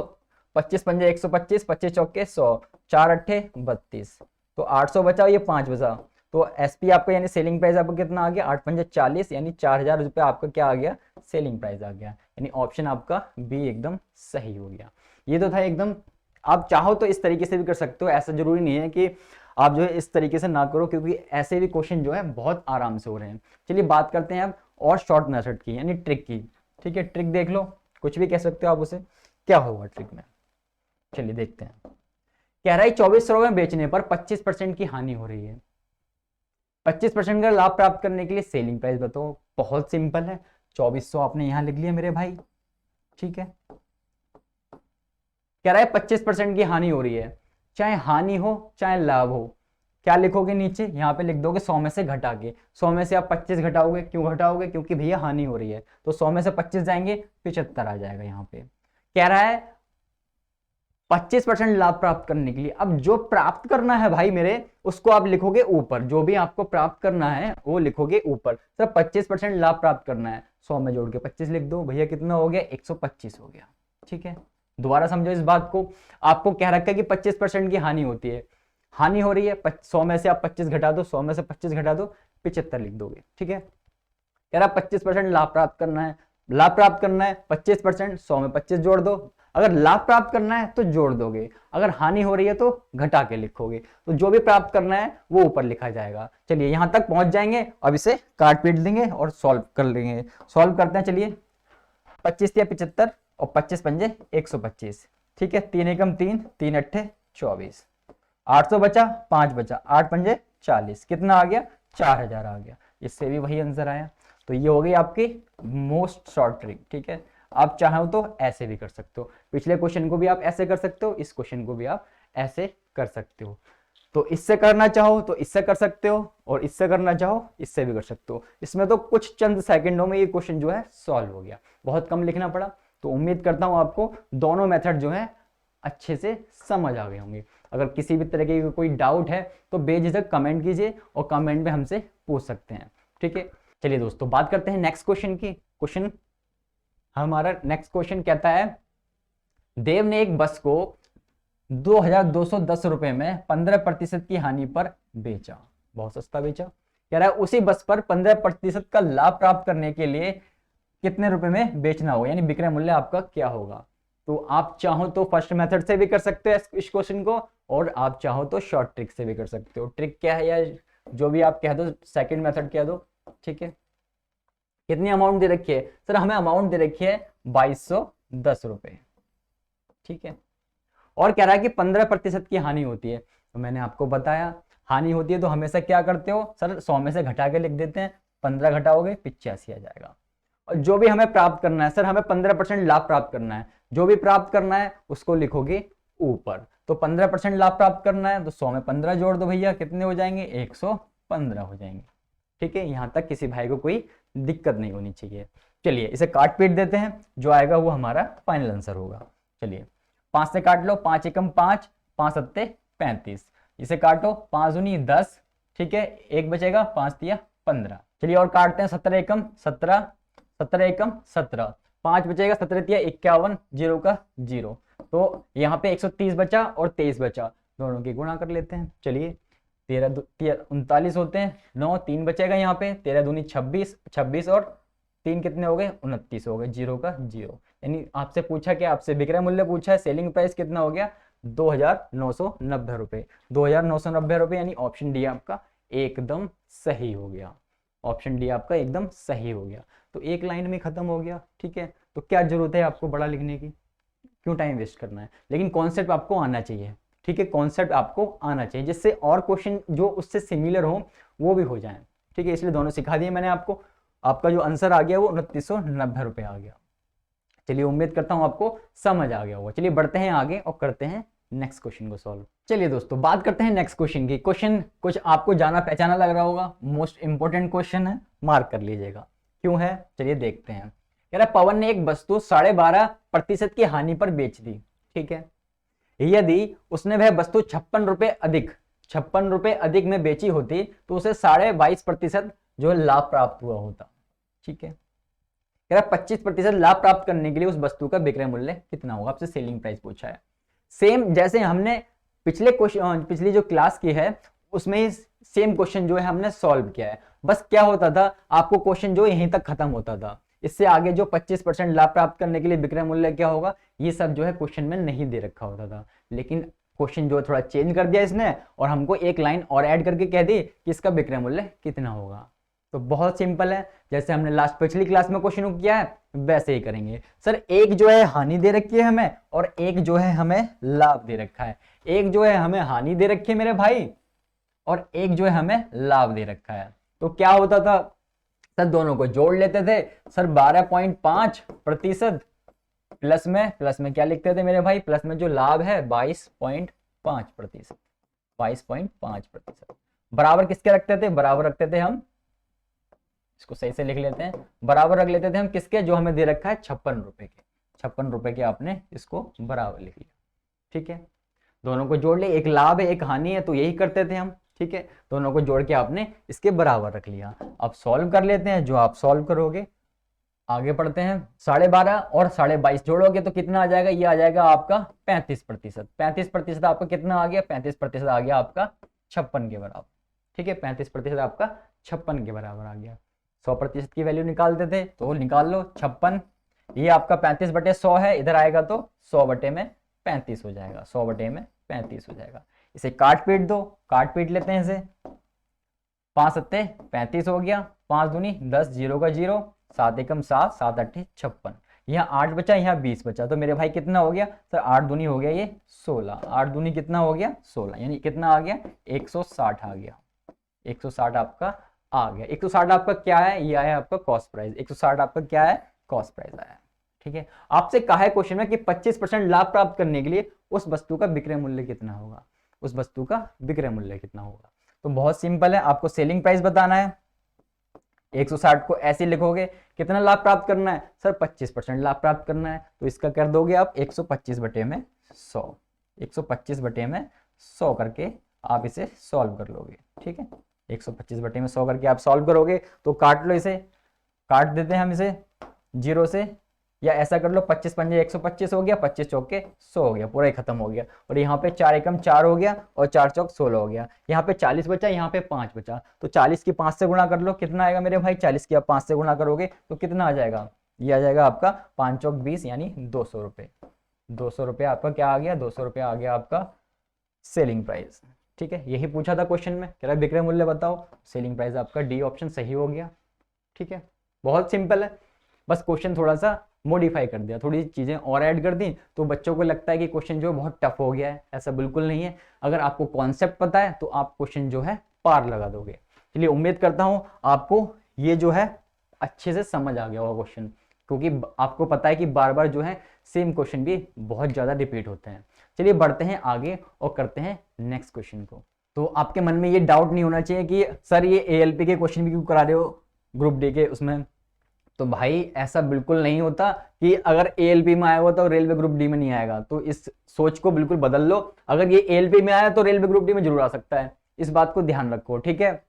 Speaker 1: 25 पंजे 125, 25 चौके 100, 4 अट्ठे 32, तो 800 बचा, ये 5 बचा, तो एसपी आपका यानी सेलिंग प्राइस आपको कितना आ गया, 8 पंजे 40, यानी 4000 रुपये आपका क्या आ गया, सेलिंग प्राइस आ गया, यानी ऑप्शन आपका बी एकदम सही हो गया। ये तो था एकदम, आप चाहो तो इस तरीके से भी कर सकते हो, ऐसा जरूरी नहीं है कि आप जो है इस तरीके से ना करो, क्योंकि ऐसे भी क्वेश्चन जो है बहुत आराम से हो रहे हैं। चलिए बात करते हैं अब और शॉर्ट मेथड की, यानी ट्रिक की, ठीक है ट्रिक देख लो, कुछ भी कह सकते हो आप उसे, क्या होगा ट्रिक में, चलिए देखते हैं। कह रहा है 2400 में बेचने पर 25% की हानि हो रही है, 25% का लाभ प्राप्त करने के लिए सेलिंग प्राइस बताओ। बहुत सिंपल है, 2400 आपने यहां लिख लिया मेरे भाई, ठीक है। कह रहा है 25% की हानि हो रही है, चाहे हानि हो चाहे लाभ हो, क्या लिखोगे नीचे, यहाँ पे लिख दोगे 100 में से घटा के, 100 में से आप 25 घटाओगे, क्यों घटाओगे, क्योंकि भैया हानि हो रही है, तो 100 में से 25 जाएंगे 75 आ जाएगा। यहाँ पे कह रहा है 25% लाभ प्राप्त करने के लिए, अब जो प्राप्त करना है भाई मेरे, उसको आप लिखोगे ऊपर, जो भी आपको प्राप्त करना है वो लिखोगे ऊपर। सर 25% लाभ प्राप्त करना है, 100 में जोड़ के 25 लिख दो, भैया कितना हो गया 125 हो गया, ठीक है। दोबारा समझो इस बात को, आपको कह रखा है कि 25% की हानि होती है, हानि हो रही है, 100 में से आप 25 घटा दो, 100 में से 25 घटा दो 75 लिख दोगे, ठीक है। कह रहा 25% लाभ प्राप्त करना है, लाभ प्राप्त करना है 25%, 100 में 25 जोड़ दो, अगर लाभ प्राप्त करना है तो जोड़ दोगे, अगर हानि हो रही है तो घटा के लिखोगे, तो जो भी प्राप्त करना है वो ऊपर लिखा जाएगा। चलिए यहां तक पहुंच जाएंगे, अब इसे काट पीट देंगे और सॉल्व कर लेंगे। सॉल्व करते हैं, चलिए 25 या 75 और 25 पंजे 125, ठीक है, 3 एकम 3, 3 अट्ठे 24, 800 बचा, 5 बचा, 8 पंजे 40, कितना आ गया 4000 आ गया, इससे भी वही आंसर आया। तो ये हो गई आपकी मोस्ट शॉर्ट ट्रिक, ठीक है। आप चाहो तो ऐसे भी कर सकते हो, पिछले क्वेश्चन को भी आप ऐसे कर सकते हो, इस क्वेश्चन को भी आप ऐसे कर सकते हो, तो इससे करना चाहो तो इससे कर सकते हो, और इससे करना चाहो इससे भी कर सकते हो। इसमें तो कुछ चंद सेकंडों में ये क्वेश्चन जो है सॉल्व हो गया, बहुत कम लिखना पड़ा। तो उम्मीद करता हूं आपको दोनों मेथड जो है अच्छे से समझ आ गए होंगे। अगर किसी भी तरीके की कोई डाउट है तो बेझिझक कमेंट कीजिए और कमेंट में हमसे पूछ सकते हैं, ठीक है। चलिए दोस्तों बात करते हैं नेक्स्ट क्वेश्चन की। क्वेश्चन हमारा नेक्स्ट क्वेश्चन कहता है, देव ने एक बस को 2210 रुपए में 15% की हानि पर बेचा, बहुत सस्ता बेचा। कह रहा है उसी बस पर 15% का लाभ प्राप्त करने के लिए कितने रुपए में बेचना होगा, यानी विक्रय मूल्य आपका क्या होगा। तो आप चाहो तो फर्स्ट मेथड से भी कर सकते हो इस क्वेश्चन को, और आप चाहो तो शॉर्ट ट्रिक से भी कर सकते हो। ट्रिक क्या है या जो भी आप कह दो, सेकंड मेथड कह दो, ठीक है। कितनी अमाउंट दे रखी है सर, हमें अमाउंट दे रखी है 2210 रुपए, ठीक है। और कह रहा है कि 15% की हानि होती है, तो मैंने आपको बताया हानि होती है तो हमेशा क्या करते हो सर, 100 में से घटा के लिख देते हैं, 15 घटाओगे 85 आ जाएगा। और जो भी हमें प्राप्त करना है, सर हमें 15% लाभ प्राप्त करना है, जो भी प्राप्त करना है उसको लिखोगे ऊपर। तो 15% लाभ प्राप्त करना है तो 100 में 15 जोड़ दो भैया, कितने हो जाएंगे, 115 हो जाएंगे। ठीक है, यहां तक किसी भाई को कोई दिक्कत नहीं होनी चाहिए। चलिए इसे काट पीट देते हैं, जो आएगा वो हमारा फाइनल आंसर होगा। चलिए 5 से काट लो, 5 एकम 5, 5 सत्ते 35, इसे काटो, 5 दूनी 10, ठीक है, एक बचेगा, 5 तिया 15। चलिए और काटते हैं, 17 एकम 17, 17 एकम 17, 5 बचेगा, 17 तिया 51, 0 का 0। तो यहाँ पे 130 बचा और 23 बचा, दोनों की गुणा कर लेते हैं। चलिए 13 39 होते हैं, 9 3 बचेगा यहाँ पे, 13 दूनी 26, 26 और 3 कितने हो गए, 29 हो गए, 0 का 0। यानी आपसे पूछा क्या, आपसे विक्रय मूल्य पूछा है, सेलिंग प्राइस कितना हो गया, 2990 रुपए, 2990 रुपए, यानी ऑप्शन डी आपका एकदम सही हो गया। ऑप्शन डी आपका एकदम सही हो गया। तो एक लाइन में खत्म हो गया। ठीक है, तो क्या जरूरत है आपको बड़ा लिखने की, क्यों टाइम वेस्ट करना है, लेकिन कॉन्सेप्ट आपको आना चाहिए। ठीक है, कॉन्सेप्ट आपको आना चाहिए जिससे और क्वेश्चन जो उससे सिमिलर हो वो भी हो जाए। ठीक है, इसलिए दोनों सिखा दिए मैंने आपको। आपका जो आंसर आ गया वो 2990 रुपए आ गया। चलिए उम्मीद करता हूं आपको समझ आ गया होगा। चलिए बढ़ते हैं आगे और करते हैं नेक्स्ट क्वेश्चन को सॉल्व। चलिए दोस्तों बात करते हैं नेक्स्ट क्वेश्चन की। क्वेश्चन कुछ आपको जाना पहचाना लग रहा होगा, मोस्ट इंपोर्टेंट क्वेश्चन है, मार्क कर लीजिएगा क्यों है। चलिए देखते हैं। कह रहा पवन ने एक वस्तु 12.5% की हानि पर बेच दी। ठीक है, यदि उसने वह वस्तु 56 रुपए अधिक में बेची होती तो उसे 22.5% जो है लाभ प्राप्त हुआ होता। ठीक है, कह रहा 25% लाभ प्राप्त करने के लिए उस वस्तु का विक्रय मूल्य कितना होगा, आपसे सेलिंग प्राइस पूछा है। सेम जैसे हमने पिछले क्वेश्चन, पिछली जो क्लास की है उसमें सेम क्वेश्चन जो है हमने सॉल्व किया है। बस क्या होता था, आपको क्वेश्चन जो यहीं तक खत्म होता था, इससे आगे जो 25% लाभ प्राप्त करने के लिए विक्रय मूल्य क्या होगा, ये सब जो है क्वेश्चन में नहीं दे रखा होता था। लेकिन क्वेश्चन जो थोड़ा चेंज कर दिया इसने और हमको एक लाइन और ऐड करके कह दी कि इसका विक्रय मूल्य कितना होगा। तो बहुत सिंपल है, जैसे हमने लास्ट पिछली क्लास में क्वेश्चन किया है वैसे ही करेंगे। सर एक जो है हानि दे रखी है हमें और एक जो है हमें लाभ दे रखा है। एक जो है हमें हानि दे रखी है मेरे भाई और एक जो है हमें लाभ दे रखा है। तो क्या होता था सर, दोनों को जोड़ लेते थे। सर 12.5% प्लस में क्या लिखते थे मेरे भाई, प्लस में जो लाभ है 22.5%, 22.5% बराबर किसके रखते थे, बराबर रखते थे हम, इसको सही से लिख लेते हैं, बराबर रख लेते थे हम किसके, जो हमें दे रखा है 56 रुपए के। 56 रुपए के आपने इसको बराबर लिख लिया। ठीक है, दोनों को जोड़ ले, एक लाभ है एक हानि है, तो यही करते थे हम। ठीक है, दोनों को जोड़ के आपने इसके बराबर रख लिया। अब सॉल्व कर लेते हैं, जो आप सॉल्व करोगे। आगे बढ़ते हैं, 12.5 और 22.5 जोड़ोगे तो कितना आ जाएगा, ये आ जाएगा आपका 35%। 35% आपका कितना आ गया, 35% आ गया आपका 56 के बराबर। ठीक है, 35% आपका 56 के बराबर आ गया। 100% की वैल्यू निकालते थे तो निकाल लो, 56, ये आपका 35/100 है, इधर आएगा तो 100/35 हो जाएगा, 100/35 हो जाएगा। इसे काट पीट दो, काट पीट लेते हैं इसे। 5 सत्ते 35 हो गया, 5 दूनी 10, 0 का 0, 7 एकम 7, 7 अट्ठे 56, यहाँ 8 बचा, यहाँ 20 बचा, तो मेरे भाई कितना हो गया सर, 8 दूनी हो गया ये 16, 8 दूनी कितना हो गया 16, यानी कितना आ गया 160 आ गया, 160 आपका आ गया। 160 आपका क्या है, ये आया आपका कॉस्ट प्राइस, 160 आपका क्या है, कॉस्ट प्राइस आया। ठीक है, आपसे कहा है क्वेश्चन में कि 25% लाभ प्राप्त करने के लिए उस वस्तु का विक्रय मूल्य कितना होगा, उस वस्तु का विक्रय मूल्य कितना होगा। तो बहुत सिंपल है, आपको सेलिंग प्राइस बताना है। 160 को ऐसे लिखोगे, कितना लाभ प्राप्त करना है सर, 25% लाभ प्राप्त करना है, तो इसका कर दोगे आप 125/100, 125/100 करके आप इसे सॉल्व कर लोगे। ठीक है, 125/100 करके आप सॉल्व करोगे तो काट लो, इसे काट देते हैं हम इसे 0 से, या ऐसा कर लो 25 पंजे 125 हो गया, 25 चौके 100 हो गया, पूरा ही खत्म हो गया। और यहाँ पे 4 एकम 4 हो गया और 4 चौक 16 हो गया, यहाँ पे 40 बचा, यहाँ पे 5 बचा, तो 40 की 5 से गुणा कर लो, कितना आएगा मेरे भाई, 40 की आप 5 से गुणा करोगे तो कितना आ जाएगा, ये आ जाएगा आपका 5 चौक 20 यानी 200 रुपये। 200 रुपये आपका क्या आ गया, 200 रुपये आ गया आपका सेलिंग प्राइस। ठीक है, यही पूछा था क्वेश्चन में, कह रहा है विक्रय मूल्य बताओ, सेलिंग प्राइस आपका डी ऑप्शन सही हो गया। ठीक है, बहुत सिंपल है, बस क्वेश्चन थोड़ा सा मॉडिफाई कर दिया, थोड़ी चीजें और ऐड कर दी, तो बच्चों को लगता है कि क्वेश्चन जो है बहुत टफ हो गया है, ऐसा बिल्कुल नहीं है। अगर आपको कॉन्सेप्ट पता है तो आप क्वेश्चन जो है पार लगा दोगे। चलिए उम्मीद करता हूं आपको ये जो है अच्छे से समझ आ गया होगा क्वेश्चन, क्योंकि आपको पता है कि बार बार जो है सेम क्वेश्चन भी बहुत ज़्यादा रिपीट होते हैं। चलिए बढ़ते हैं आगे और करते हैं नेक्स्ट क्वेश्चन को। तो आपके मन में ये डाउट नहीं होना चाहिए कि सर ये एएलपी के क्वेश्चन भी क्यों करा रहे हो ग्रुप डी के उसमें। तो भाई ऐसा बिल्कुल नहीं होता कि अगर एएलपी में आया हुआ तो रेलवे ग्रुप डी में नहीं आएगा, तो इस सोच को बिल्कुल बदल लो। अगर ये एएलपी में आया तो रेलवे ग्रुप डी में जरूर आ सकता है, इस बात को ध्यान रखो, ठीक है।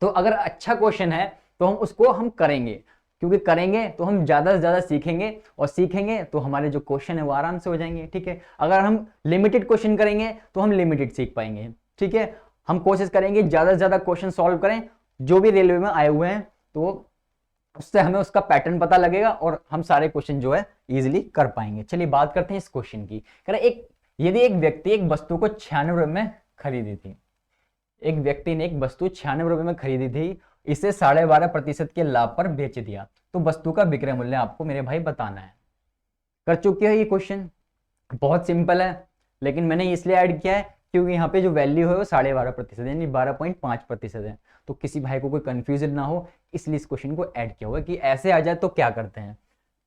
Speaker 1: तो अगर अच्छा क्वेश्चन है तो हम उसको हम करेंगे, क्योंकि करेंगे तो हम ज्यादा से ज्यादा सीखेंगे, और सीखेंगे तो हमारे जो क्वेश्चन है वो आराम से हो जाएंगे, ठीक है। अगर हम लिमिटेड क्वेश्चन करेंगे तो हम लिमिटेड सीख पाएंगे, ठीक है। हम कोशिश करेंगे ज्यादा से ज्यादा क्वेश्चन सॉल्व करें जो भी रेलवे में आए हुए हैं, तो उससे हमें उसका पैटर्न पता लगेगा और हम सारे क्वेश्चन जो है इजीली कर पाएंगे। चलिए बात करते हैं इस क्वेश्चन की। कह रहा एक यदि एक व्यक्ति एक वस्तु को 96 रुपए में खरीदी थी, एक व्यक्ति ने एक वस्तु 96 रुपए में खरीदी थी, इसे 12.5% के लाभ पर बेच दिया, तो वस्तु का विक्रय मूल्य आपको मेरे भाई बताना है। कर चुके हैं ये क्वेश्चन, बहुत सिंपल है, लेकिन मैंने इसलिए ऐड किया है क्योंकि यहाँ पे जो वैल्यू है वो 12.5% यानी 12.5% है, तो किसी भाई को कोई कंफ्यूजन ना हो, इसलिए इस क्वेश्चन को ऐड किया हुआ है कि ऐसे आ जाए तो क्या करते हैं।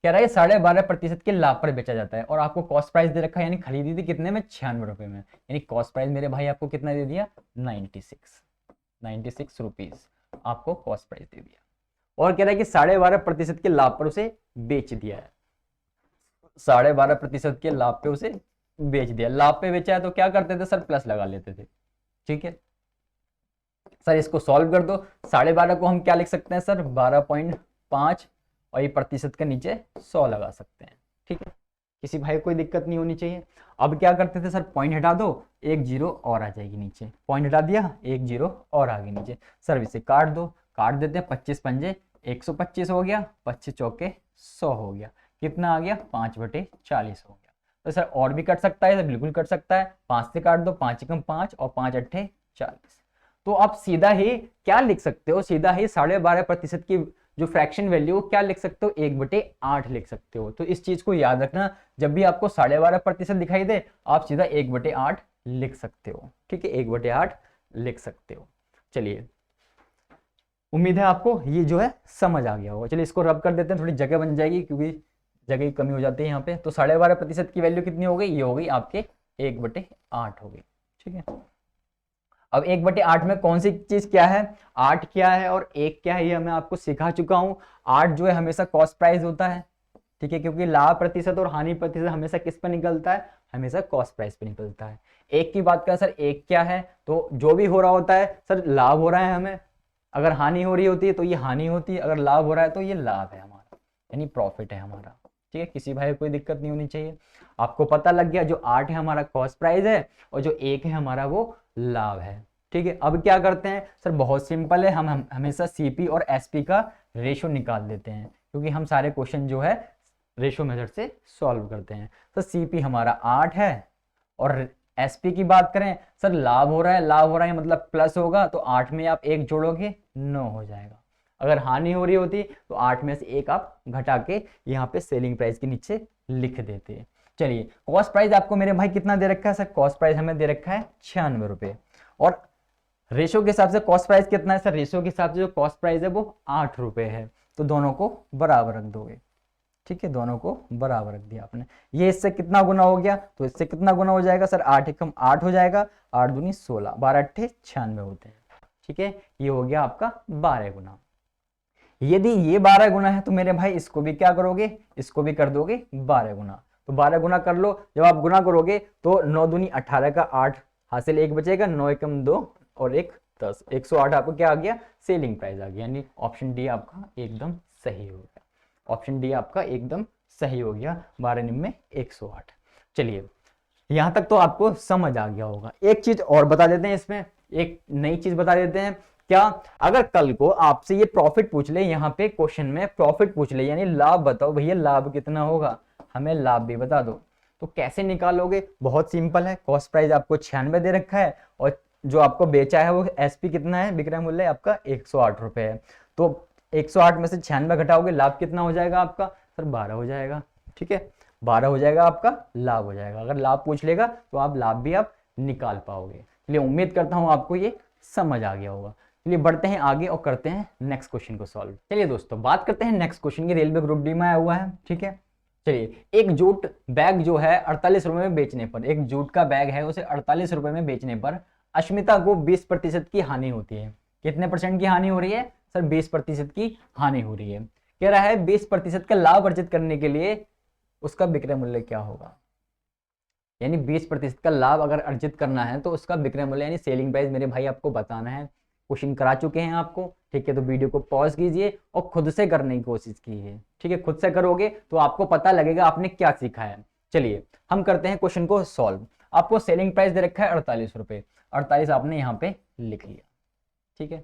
Speaker 1: कह रहा है 12.5% के लाभ पर बेचा जाता है, और आपको कॉस्ट प्राइस दे रखा है, यानी खरीदी थी कितने में, 96 रुपए में, यानी कॉस्ट प्राइस मेरे भाई आपको कितना दे दिया, 96 रुपीज आपको कॉस्ट प्राइस दे दिया। और कह रहा है कि 12.5% के लाभ पर उसे बेच दिया है, 12.5% के लाभ पे उसे बेच दिया। लाभ पे बेचा है तो क्या करते थे सर, प्लस लगा लेते थे, ठीक है। सर इसको सॉल्व कर दो, 12.5 को हम क्या लिख सकते हैं सर, 12.5, और ये प्रतिशत के नीचे 100 लगा सकते हैं, ठीक है। किसी भाई को कोई दिक्कत नहीं होनी चाहिए। अब क्या करते थे सर, पॉइंट हटा दो, एक जीरो और आ जाएगी नीचे, पॉइंट हटा दिया, एक जीरो और आ गई नीचे। सर इसे काट दो, काट देते हैं, 25 पंजे 125 हो गया, 25 चौके 100 हो गया, कितना आ गया, 5/40 हो गया। तो सर और भी कट सकता है, बिल्कुल कट सकता है, 5 से काट दो, 5 एकम 5 और 5 अट्ठे 40। तो आप सीधा ही क्या लिख सकते हो, सीधा ही 12.5% की जो फ्रैक्शन वैल्यू क्या लिख सकते हो, 1/8 लिख सकते हो। तो इस चीज को याद रखना, जब भी आपको 12.5% दिखाई दे आप सीधा 1/8 लिख सकते हो, ठीक है, 1/8 लिख सकते हो। चलिए उम्मीद है आपको ये जो है समझ आ गया होगा। चलिए इसको रब कर देते हैं, थोड़ी जगह बन जाएगी क्योंकि जगह की कमी हो जाती है यहाँ पे। तो 12.5% की वैल्यू कितनी हो गई, ये हो गई आपके 1/8 हो गई, ठीक है। अब 1/8 में कौन सी चीज क्या है, 8 क्या है और 1 क्या है, ये मैं आपको सिखा चुका हूं। 8 जो है हमेशा कॉस्ट प्राइस होता है, ठीक है, क्योंकि लाभ प्रतिशत और हानि प्रतिशत हमेशा किस पर निकलता है, हमेशा कॉस्ट प्राइस पे निकलता है। 1 की बात करें सर, 1 क्या है, तो जो भी हो रहा होता है सर, लाभ हो रहा है हमें, अगर हानि हो रही होती है तो ये हानि होती है, अगर लाभ हो रहा है तो ये लाभ है हमारा, यानी प्रॉफिट है हमारा, ठीक है। किसी भाई को कोई दिक्कत नहीं होनी चाहिए। आपको पता लग गया, जो 8 है हमारा कॉस्ट प्राइस है और जो 1 है हमारा वो लाभ है, ठीक है। अब क्या करते हैं सर, बहुत सिंपल है, हम हमेशा सीपी और एसपी का रेशो निकाल देते हैं, क्योंकि हम सारे क्वेश्चन जो है रेशो मेथड से सॉल्व करते हैं। तो सीपी हमारा 8 है, और एसपी की बात करें सर, लाभ हो रहा है, लाभ हो रहा है मतलब प्लस होगा, तो 8 में आप 1 जोड़ोगे 9 हो जाएगा। अगर हानि हो रही होती तो 8 में से 1 आप घटा के यहाँ पे सेलिंग प्राइस के नीचे लिख देते। चलिए कॉस्ट प्राइस आपको मेरे भाई कितना दे रखा है सर, कॉस्ट प्राइस हमें दे रखा है 96 रुपए, और रेशो के हिसाब से कॉस्ट प्राइस कितना है सर, रेशो के हिसाब से जो कॉस्ट प्राइस है वो 8 रुपए है, तो दोनों को बराबर रख दोगे, ठीक है, दोनों को बराबर रख दिया आपने। ये इससे कितना गुना हो गया, तो इससे कितना गुना हो जाएगा सर, 8 एकम 8 हो जाएगा, 8 दूनी 16, 12 अट्ठे 96 होते हैं, ठीक है। ये हो गया आपका 12 गुना। यदि ये 12 गुना है तो मेरे भाई इसको भी क्या करोगे, इसको भी कर दोगे 12 गुना, तो 12 गुना कर लो। जब आप गुना करोगे तो 9 दूनी 18 का 8 हासिल 1 बचेगा, 9 एकम 2 और 1 10, 108 आपको क्या आ गया, सेलिंग प्राइस आ गया, यानी ऑप्शन डी आपका एकदम सही हो गया, ऑप्शन डी आपका एकदम सही हो गया, 12 निम्न 108। चलिए यहां तक तो आपको समझ आ गया होगा। एक चीज और बता देते हैं, इसमें एक नई चीज बता देते हैं, क्या, अगर कल को आपसे ये प्रॉफिट पूछ ले, यहाँ पे क्वेश्चन में प्रॉफिट पूछ ले, यानी लाभ बताओ भैया, लाभ कितना होगा, हमें लाभ भी बता दो, तो कैसे निकालोगे, बहुत सिंपल है। कॉस्ट प्राइस आपको 96 दे रखा है, और जो आपको बेचा है वो एसपी कितना है, विक्रय मूल्य आपका 108 रुपए है, तो 108 में से 96 घटाओगे, लाभ कितना हो जाएगा आपका सर, 12 हो जाएगा, ठीक है, 12 हो जाएगा आपका लाभ हो जाएगा। अगर लाभ पूछ लेगा तो आप लाभ भी आप निकाल पाओगे। इसलिए उम्मीद करता हूं आपको ये समझ आ गया होगा। चलिए बढ़ते हैं आगे और करते हैं नेक्स्ट क्वेश्चन को सॉल्व। चलिए दोस्तों बात करते हैं नेक्स्ट क्वेश्चन की। रेलवे ग्रुप डी में आया हुआ है, ठीक है। चलिए एक जूट बैग जो है 48 रुपए में बेचने पर, एक जूट का बैग है उसे 48 रुपए में बेचने पर अश्मिता को 20% की हानि होती है। कितने परसेंट की हानि हो रही है सर? 20% की हानि हो रही है। कह रहा है 20% का लाभ अर्जित करने के लिए उसका विक्रय मूल्य क्या होगा। यानी 20% का लाभ अगर अर्जित करना है तो उसका विक्रय मूल्य यानी सेलिंग प्राइस मेरे भाई आपको बताना है। क्वेश्चन करा चुके हैं आपको, ठीक है। तो वीडियो को पॉज कीजिए और खुद से करने की कोशिश कीजिए, ठीक है। खुद से करोगे तो आपको पता लगेगा आपने क्या सीखा है। चलिए हम करते हैं क्वेश्चन को सॉल्व। आपको सेलिंग प्राइस दे रखा है 48 रुपए, 48 आपने यहाँ पे लिख लिया, ठीक है।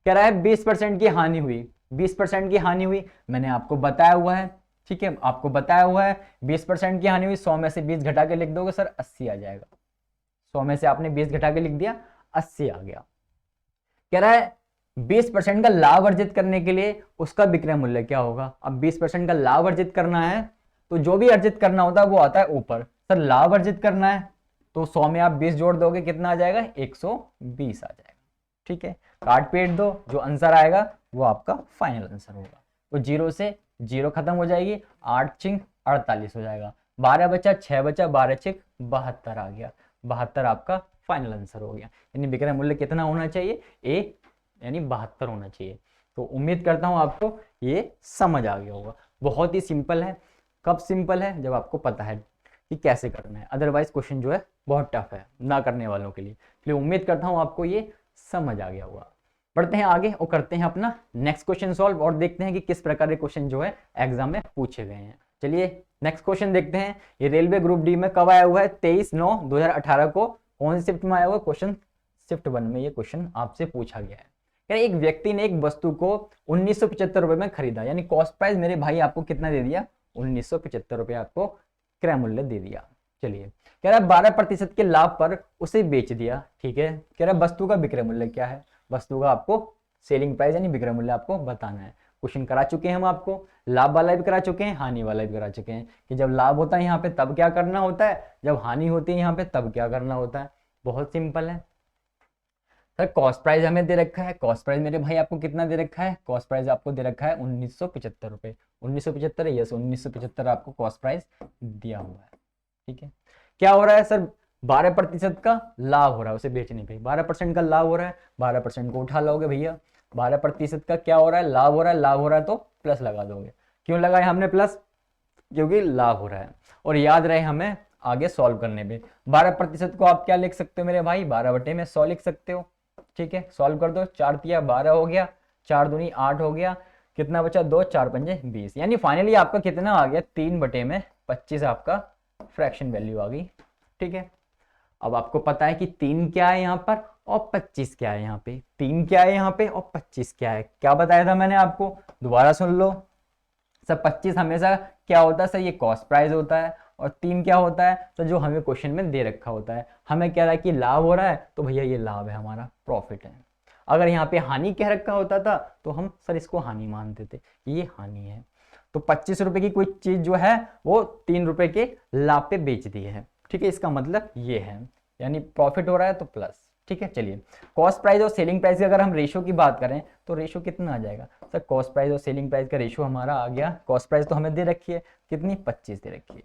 Speaker 1: कह रहा है 20% की हानि हुई, 20% की हानि हुई, मैंने आपको बताया हुआ है, ठीक है। आपको बताया हुआ है 20% की हानि हुई, 100 में से 20 घटा के लिख दोगे सर 80 आ जाएगा। 100 में से आपने 20 घटा के लिख दिया, 80 आ गया। कह रहा है 20% का लाभ अर्जित करने के लिए उसका विक्रय मूल्य क्या होगा। अब 20% का लाभ अर्जित करना है तो जो भी अर्जित करना होता है वो आता है ऊपर। सर लाभ अर्जित करना है तो 100 में आप 20 जोड़ दोगे, कितना आ जाएगा? 120 आ जाएगा, ठीक है। काट पीट दो, जो आंसर आएगा वो आपका फाइनल आंसर होगा। तो 0 से 0 खत्म हो जाएगी, 8 छिंग 48 हो जाएगा, 12 बचा, 6 बचा, 12 छिंग 72 आ गया। 72 आपका फाइनल आंसर हो गया। यानी विक्रय मूल्य कितना होना चाहिए? ए यानी 72 होना चाहिए। तो उम्मीद करता हूं आपको ये समझ आ गया होगा। बहुत ही सिंपल है। कब सिंपल है? जब आपको पता है कि कैसे करना है, अदरवाइज क्वेश्चन जो है बहुत टफ है ना करने वालों के लिए। इसलिए उम्मीद करता हूं आपको ये समझ आ गया होगा। बढ़ते हैं आगे और करते हैं अपना नेक्स्ट क्वेश्चन सॉल्व और देखते हैं कि किस प्रकार के क्वेश्चन जो है एग्जाम में पूछे गए हैं। चलिए नेक्स्ट क्वेश्चन देखते हैं। ये रेलवे ग्रुप डी में कब आया हुआ है? 23/9/2018 को। कौन सी शिफ्ट में आया हुआ? क्वेश्चन शिफ्ट 1 में ये क्वेश्चन आपसे पूछा गया है। यानी एक व्यक्ति ने एक वस्तु को 1975 रुपए में खरीदा, यानी कॉस्ट प्राइस मेरे भाई आपको कितना दे दिया? 1975 रुपए आपको क्रय मूल्य दे दिया। चलिए कह रहा है 12% के लाभ पर उसे बेच दिया, ठीक है। कह रहा है वस्तु का विक्रय मूल्य क्या है? वस्तु का आपको सेलिंग प्राइस यानी विक्रय मूल्य आपको बताना है। क्वेश्चन करा चुके हैं हम आपको, लाभ वाला भी करा चुके हैं, हानि वाला भी करा चुके हैं कि जब लाभ होता है यहाँ पे तब क्या करना होता है, जब हानि होती है यहाँ पे तब क्या करना होता है। बहुत सिंपल है सर। कॉस्ट प्राइस हमें दे रखा है, कॉस्ट प्राइस मेरे भाई आपको कितना दे रखा है? कॉस्ट प्राइस आपको दे रखा है 1975 रुपए। 1975 यस 1975 आपको कॉस्ट प्राइस दिया हुआ है, ठीक है। क्या हो रहा है सर? 12% का लाभ हो रहा है उसे बेचने पे, 12% का लाभ हो रहा है। 12% को उठा लोगे भैया, 12% का क्या हो रहा है? लाभ हो रहा है। लाभ हो रहा है तो प्लस लगा दोगे। क्यों लगाया हमने प्लस? क्योंकि लाभ हो रहा है। और याद रहे हमें आगे सॉल्व करने पे 12% को आप क्या लिख सकते हो मेरे भाई? 12/100 लिख सकते हो, ठीक है। सॉल्व कर दो, 4 तिया 12 हो गया, 4 दूनी 8 हो गया, कितना बचा? 2, 4 पंजे 20। यानी फाइनली आपका कितना आ गया? 3/25 आपका फ्रैक्शन वैल्यू आ गई, ठीक है। अब आपको पता है कि 3 क्या है यहाँ पर और 25 क्या है यहाँ पे। 3 क्या है यहाँ पे और 25 क्या है? क्या बताया था मैंने आपको? दोबारा सुन लो सर। 25 हमेशा क्या होता है सर? ये कॉस्ट प्राइस होता है। और 3 क्या होता है? तो जो हमें क्वेश्चन में दे रखा होता है। हमें कह रहा है कि लाभ हो रहा है तो भैया ये लाभ है, हमारा प्रॉफिट है। अगर यहाँ पे हानि कह रखा होता था तो हम सर इसको हानि मानते थे, ये हानि है। तो 25 रुपए की कोई चीज जो है वो 3 रुपए के लाभ पे बेच दी है, ठीक है। इसका मतलब ये है, यानी प्रॉफिट हो रहा है तो प्लस, ठीक है। चलिए कॉस्ट प्राइस और सेलिंग प्राइस की अगर हम रेशो की बात करें तो रेशो कितना आ जाएगा सर? कॉस्ट प्राइस और सेलिंग प्राइस का रेशो हमारा आ गया, कॉस्ट प्राइस तो हमें दे रखी है कितनी? 25 दे रखी है,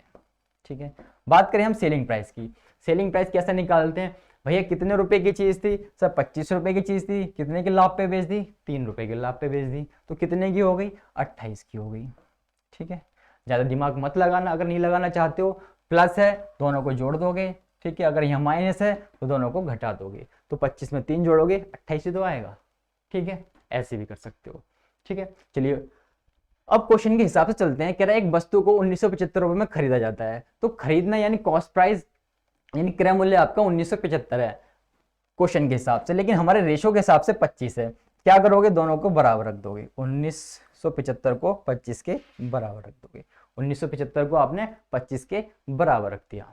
Speaker 1: ठीक है। बात करें हम सेलिंग प्राइस की। सेलिंग प्राइस कैसे निकालते हैं भैया? कितने रुपए की चीज थी सर? 25 रुपए की चीज थी, कितने के लाभ पे बेच दी? 3 रुपए के लाभ पे बेच दी। तो कितने की हो गई? 28 की हो गई, ठीक है। ज्यादा दिमाग मत लगाना, अगर नहीं लगाना चाहते हो प्लस है दोनों को जोड़ दोगे, ठीक है। अगर यहाँ माइनस है तो दोनों को घटा दोगे, तो 25 में 3 जोड़ोगे 28 ही तो आएगा, ठीक है। ऐसे भी कर सकते हो, ठीक है। चलिए अब क्वेश्चन के हिसाब से चलते हैं। कह रहा है एक वस्तु को 1975 रुपए में खरीदा जाता है, तो खरीदना यानी कॉस्ट प्राइस यानी क्रय मूल्य आपका 1975 है क्वेश्चन के हिसाब से, लेकिन हमारे रेशो के हिसाब से 25 है। क्या करोगे? दोनों को बराबर रख दोगे। 1975 को 25 के बराबर रख दोगे। 1975 को आपने 25 के बराबर रख दिया,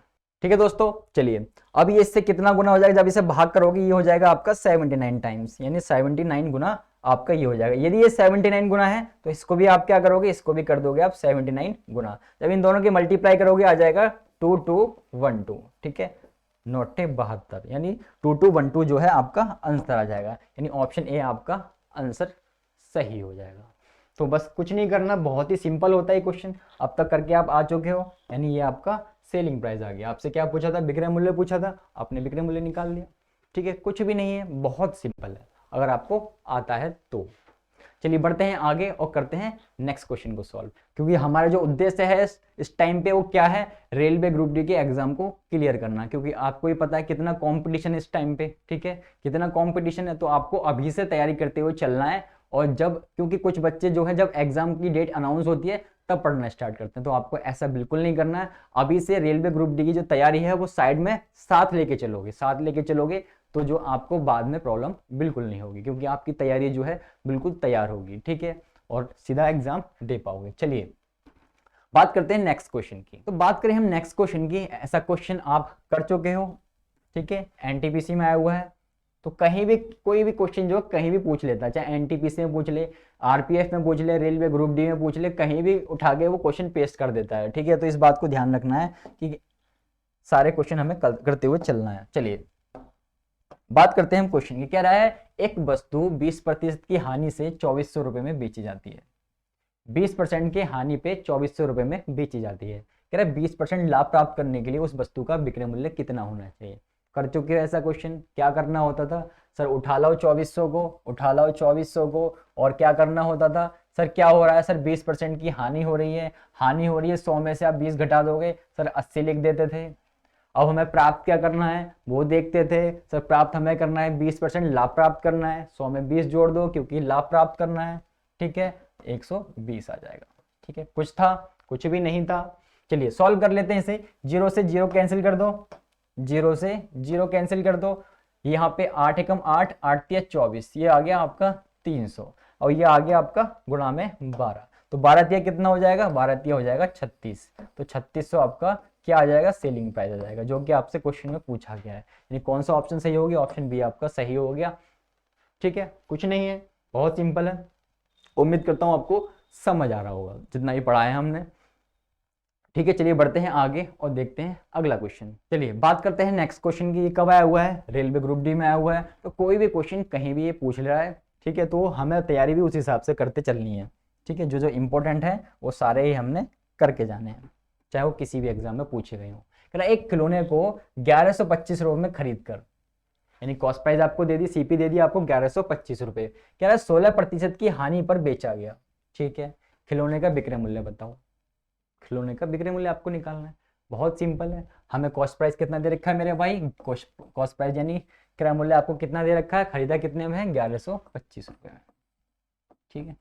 Speaker 1: ठीक है दोस्तों। चलिए अब ये इससे कितना गुना हो जाएगा? जब इसे भाग करोगे ये हो जाएगा आपका 79 टाइम्स, यानी 79 गुना आपका ये हो जाएगा। यदि ये 79 गुना है तो इसको भी आप क्या करोगे? इसको भी कर दोगे आप 79 गुना। जब इन दोनों की मल्टीप्लाई करोगे आ जाएगा 2212, ठीक है। नौटे 72, यानी 2212 जो है आपका आंसर आ जाएगा, यानी ऑप्शन ए आपका आंसर सही हो जाएगा। तो बस कुछ नहीं करना, बहुत ही सिंपल होता है क्वेश्चन, अब तक करके आप आ चुके हो, यानी ये आपका सेलिंग प्राइस आ गया। आपसे क्या पूछा था, विक्रय मूल्य पूछा था, आपने विक्रय मूल्य निकाल लिया। ठीक है, कुछ भी नहीं है, बहुत सिंपल है अगर आपको आता है तो। चलिए बढ़ते हैं आगे और करते हैं नेक्स्ट क्वेश्चन को सॉल्व, क्योंकि हमारा जो उद्देश्य है इस टाइम पे वो क्या है, रेलवे ग्रुप डी के एग्जाम को क्लियर करना, क्योंकि आपको ही पता है कितना कंपटीशन है इस टाइम पे। ठीक है, कितना कंपटीशन है, तो आपको अभी से तैयारी करते हुए चलना है। और जब, क्योंकि कुछ बच्चे जो है जब एग्जाम की डेट अनाउंस होती है तब पढ़ना स्टार्ट करते हैं, तो आपको ऐसा बिल्कुल नहीं करना है। अभी से रेलवे ग्रुप डी की जो तैयारी है वो साइड में साथ लेके चलोगे, साथ लेके चलोगे, तो जो आपको बाद में प्रॉब्लम बिल्कुल नहीं होगी, क्योंकि आपकी तैयारी जो है बिल्कुल तैयार होगी। ठीक है, और सीधा एग्जाम दे पाओगे। चलिए बात करते हैं नेक्स्ट क्वेश्चन की। तो बात करें हम नेक्स्ट क्वेश्चन की, ऐसा क्वेश्चन आप कर चुके हो। ठीक है, एनटीपीसी में आया हुआ है, तो कहीं भी कोई भी क्वेश्चन जो कहीं भी पूछ लेता है, चाहे एनटीपीसी में पूछ ले, आरपीएफ में पूछ ले, रेलवे ग्रुप डी में पूछ ले, कहीं भी उठा के वो क्वेश्चन पेस्ट कर देता है। ठीक है, तो इस बात को ध्यान रखना है कि सारे क्वेश्चन हमें करते हुए चलना है। चलिए बात करते हैं हम क्वेश्चन की। क्या रहा है, एक वस्तु 20% की हानि से 2400 रुपए में बेची जाती है। 20% की हानि पे 2400 रुपए में बेची जाती है। कह रहा है 20% लाभ प्राप्त करने के लिए उस वस्तु का विक्रय मूल्य कितना होना चाहिए। कर चुके हो ऐसा क्वेश्चन, क्या करना होता था सर, उठा लाओ 2400 को, उठा लाओ 2400 को, और क्या करना होता था सर, क्या हो रहा है सर, 20% की हानि हो रही है, हानि हो रही है, 100 में से आप 20 घटा दोगे सर, 80 लिख देते थे। अब हमें प्राप्त क्या करना है वो देखते थे सर, प्राप्त हमें करना है 20% लाभ प्राप्त करना है, 100 में 20 जोड़ दो क्योंकि लाभ प्राप्त करना है। ठीक है, 120 आ जाएगा। ठीक है, कुछ था, कुछ भी नहीं था। चलिए सॉल्व कर लेते हैं इसे। 0 से 0 कैंसिल कर दो, 0 से 0 कैंसिल कर दो, यहाँ पे 8 एकम 8, 8 तिया 24, ये आ गया आपका 300, और ये आ गया आपका गुणा में 12, तो 12 तिया कितना हो जाएगा, 12 तिया हो जाएगा 36, तो 3600 आपका क्या आ जाएगा, सेलिंग प्राइस आ जाएगा, जो कि आपसे क्वेश्चन में पूछा गया है। यानी कौन सा ऑप्शन सही हो गया, ऑप्शन बी आपका सही हो गया। ठीक है, कुछ नहीं है, बहुत सिंपल है। उम्मीद करता हूं आपको समझ आ रहा होगा जितना ही पढ़ा है हमने। ठीक है, चलिए बढ़ते हैं आगे और देखते हैं अगला क्वेश्चन। चलिए बात करते हैं नेक्स्ट क्वेश्चन की। ये कब आया हुआ है, रेलवे ग्रुप डी में आया हुआ है, तो कोई भी क्वेश्चन कहीं भी ये पूछ रहा है। ठीक है, तो हमें तैयारी भी उस हिसाब से करते चलनी है। ठीक है, जो जो इंपॉर्टेंट है वो सारे ही हमने करके जाने हैं, चाहे वो किसी भी एग्जाम में पूछे गए हो। कह रहा एक खिलौने को 1125 रुपए में खरीद कर, यानी कॉस्ट प्राइस आपको दे दी, सीपी दे दी आपको 1125 रुपए, कह रहा है 16% की हानि पर बेचा गया। ठीक है, खिलौने का विक्रय मूल्य बताओ। खिलौने का विक्रय मूल्य आपको निकालना है, बहुत सिंपल है। हमें कॉस्ट प्राइस कितना दे रखा है मेरे भाई, कॉस्ट प्राइस यानी क्रय मूल्य आपको कितना दे रखा है, खरीदा कितने में है, 1125 रुपए में। ठीक है,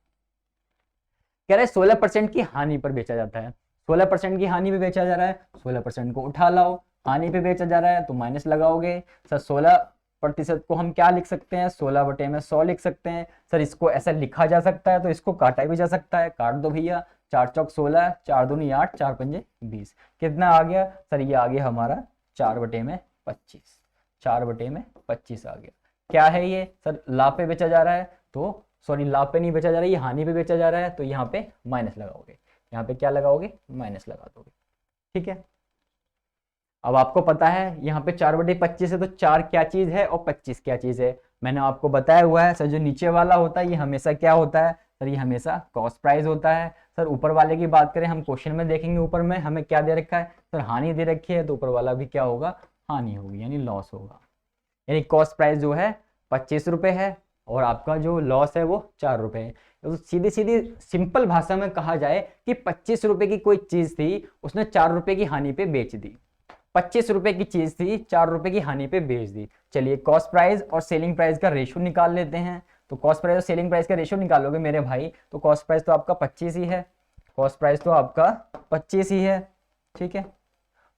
Speaker 1: कह रहे 16% की हानि पर बेचा जाता है, 16% की हानि पे बेचा जा रहा है, 16% को उठा लाओ, हानि पे बेचा जा रहा है तो माइनस लगाओगे। सर 16% को हम क्या लिख सकते हैं, 16 बटे में 100 लिख सकते हैं। सर इसको ऐसा लिखा जा सकता है तो इसको काटा भी जा सकता है, काट दो भैया, 4 चौक 16, 4 दूनी 8, 4 पंजे 20, कितना आ गया सर, ये आ गया हमारा 4 बटे में 25, 4 बटे में 25 आ गया। क्या है ये सर, लाभ पे बेचा जा रहा है, तो सॉरी लाभ पे नहीं बेचा जा रहा है, ये हानि पे बेचा जा रहा है, तो यहाँ पे माइनस लगाओगे, यहाँ पे क्या लगाओगे, माइनस लगा दोगे। ठीक है, अब आपको पता है यहाँ पे 4/25 है, तो 4 क्या चीज है और 25 क्या चीज है, मैंने आपको बताया हुआ है। सर जो नीचे वाला होता है ये हमेशा क्या होता है सर, ये हमेशा कॉस्ट प्राइस होता है। सर ऊपर वाले की बात करें, हम क्वेश्चन में देखेंगे ऊपर में हमें क्या दे रखा है सर, हानि दे रखी है, तो ऊपर वाला भी क्या होगा, हानि होगी, यानी लॉस होगा। यानी कॉस्ट प्राइस जो है 25 रुपए है और आपका जो लॉस है वो 4 रुपए है। तो सीधी सीधी सिंपल भाषा में कहा जाए कि 25 रुपए की कोई चीज थी, उसने 4 रुपए की हानि पे बेच दी। 25 रुपए की चीज थी, 4 रुपए की हानि पे बेच दी। चलिए कॉस्ट प्राइस और सेलिंग प्राइस का रेशियो निकाल लेते हैं। तो कॉस्ट प्राइस और सेलिंग प्राइस का रेशियो निकालोगे मेरे भाई, तो कॉस्ट प्राइस तो आपका 25 ही है, कॉस्ट प्राइस तो आपका 25 ही है। ठीक है,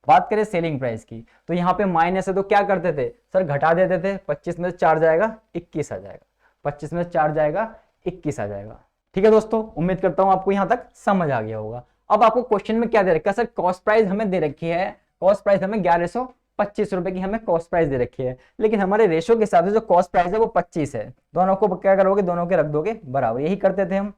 Speaker 1: बात करें सेलिंग प्राइस की, तो यहाँ पे माइनस है तो क्या करते थे सर, घटा देते थे, 25 में से 4 जाएगा 21 आ जाएगा, 25 में से 4 जाएगा 21 आ जाएगा। ठीक है दोस्तों, उम्मीद करता हूं आपको यहाँ तक समझ आ गया होगा। अब आपको क्वेश्चन में क्या दे रखा है सर, कॉस्ट प्राइस हमें दे रखी है, कॉस्ट प्राइस हमें 1125 रुपए की हमें कॉस्ट प्राइस दे रखी है, लेकिन हमारे रेशो के हिसाब से जो कॉस्ट प्राइस है वो 25 है। दोनों को क्या करोगे, दोनों के रख दोगे बराबर, यही करते थे हम।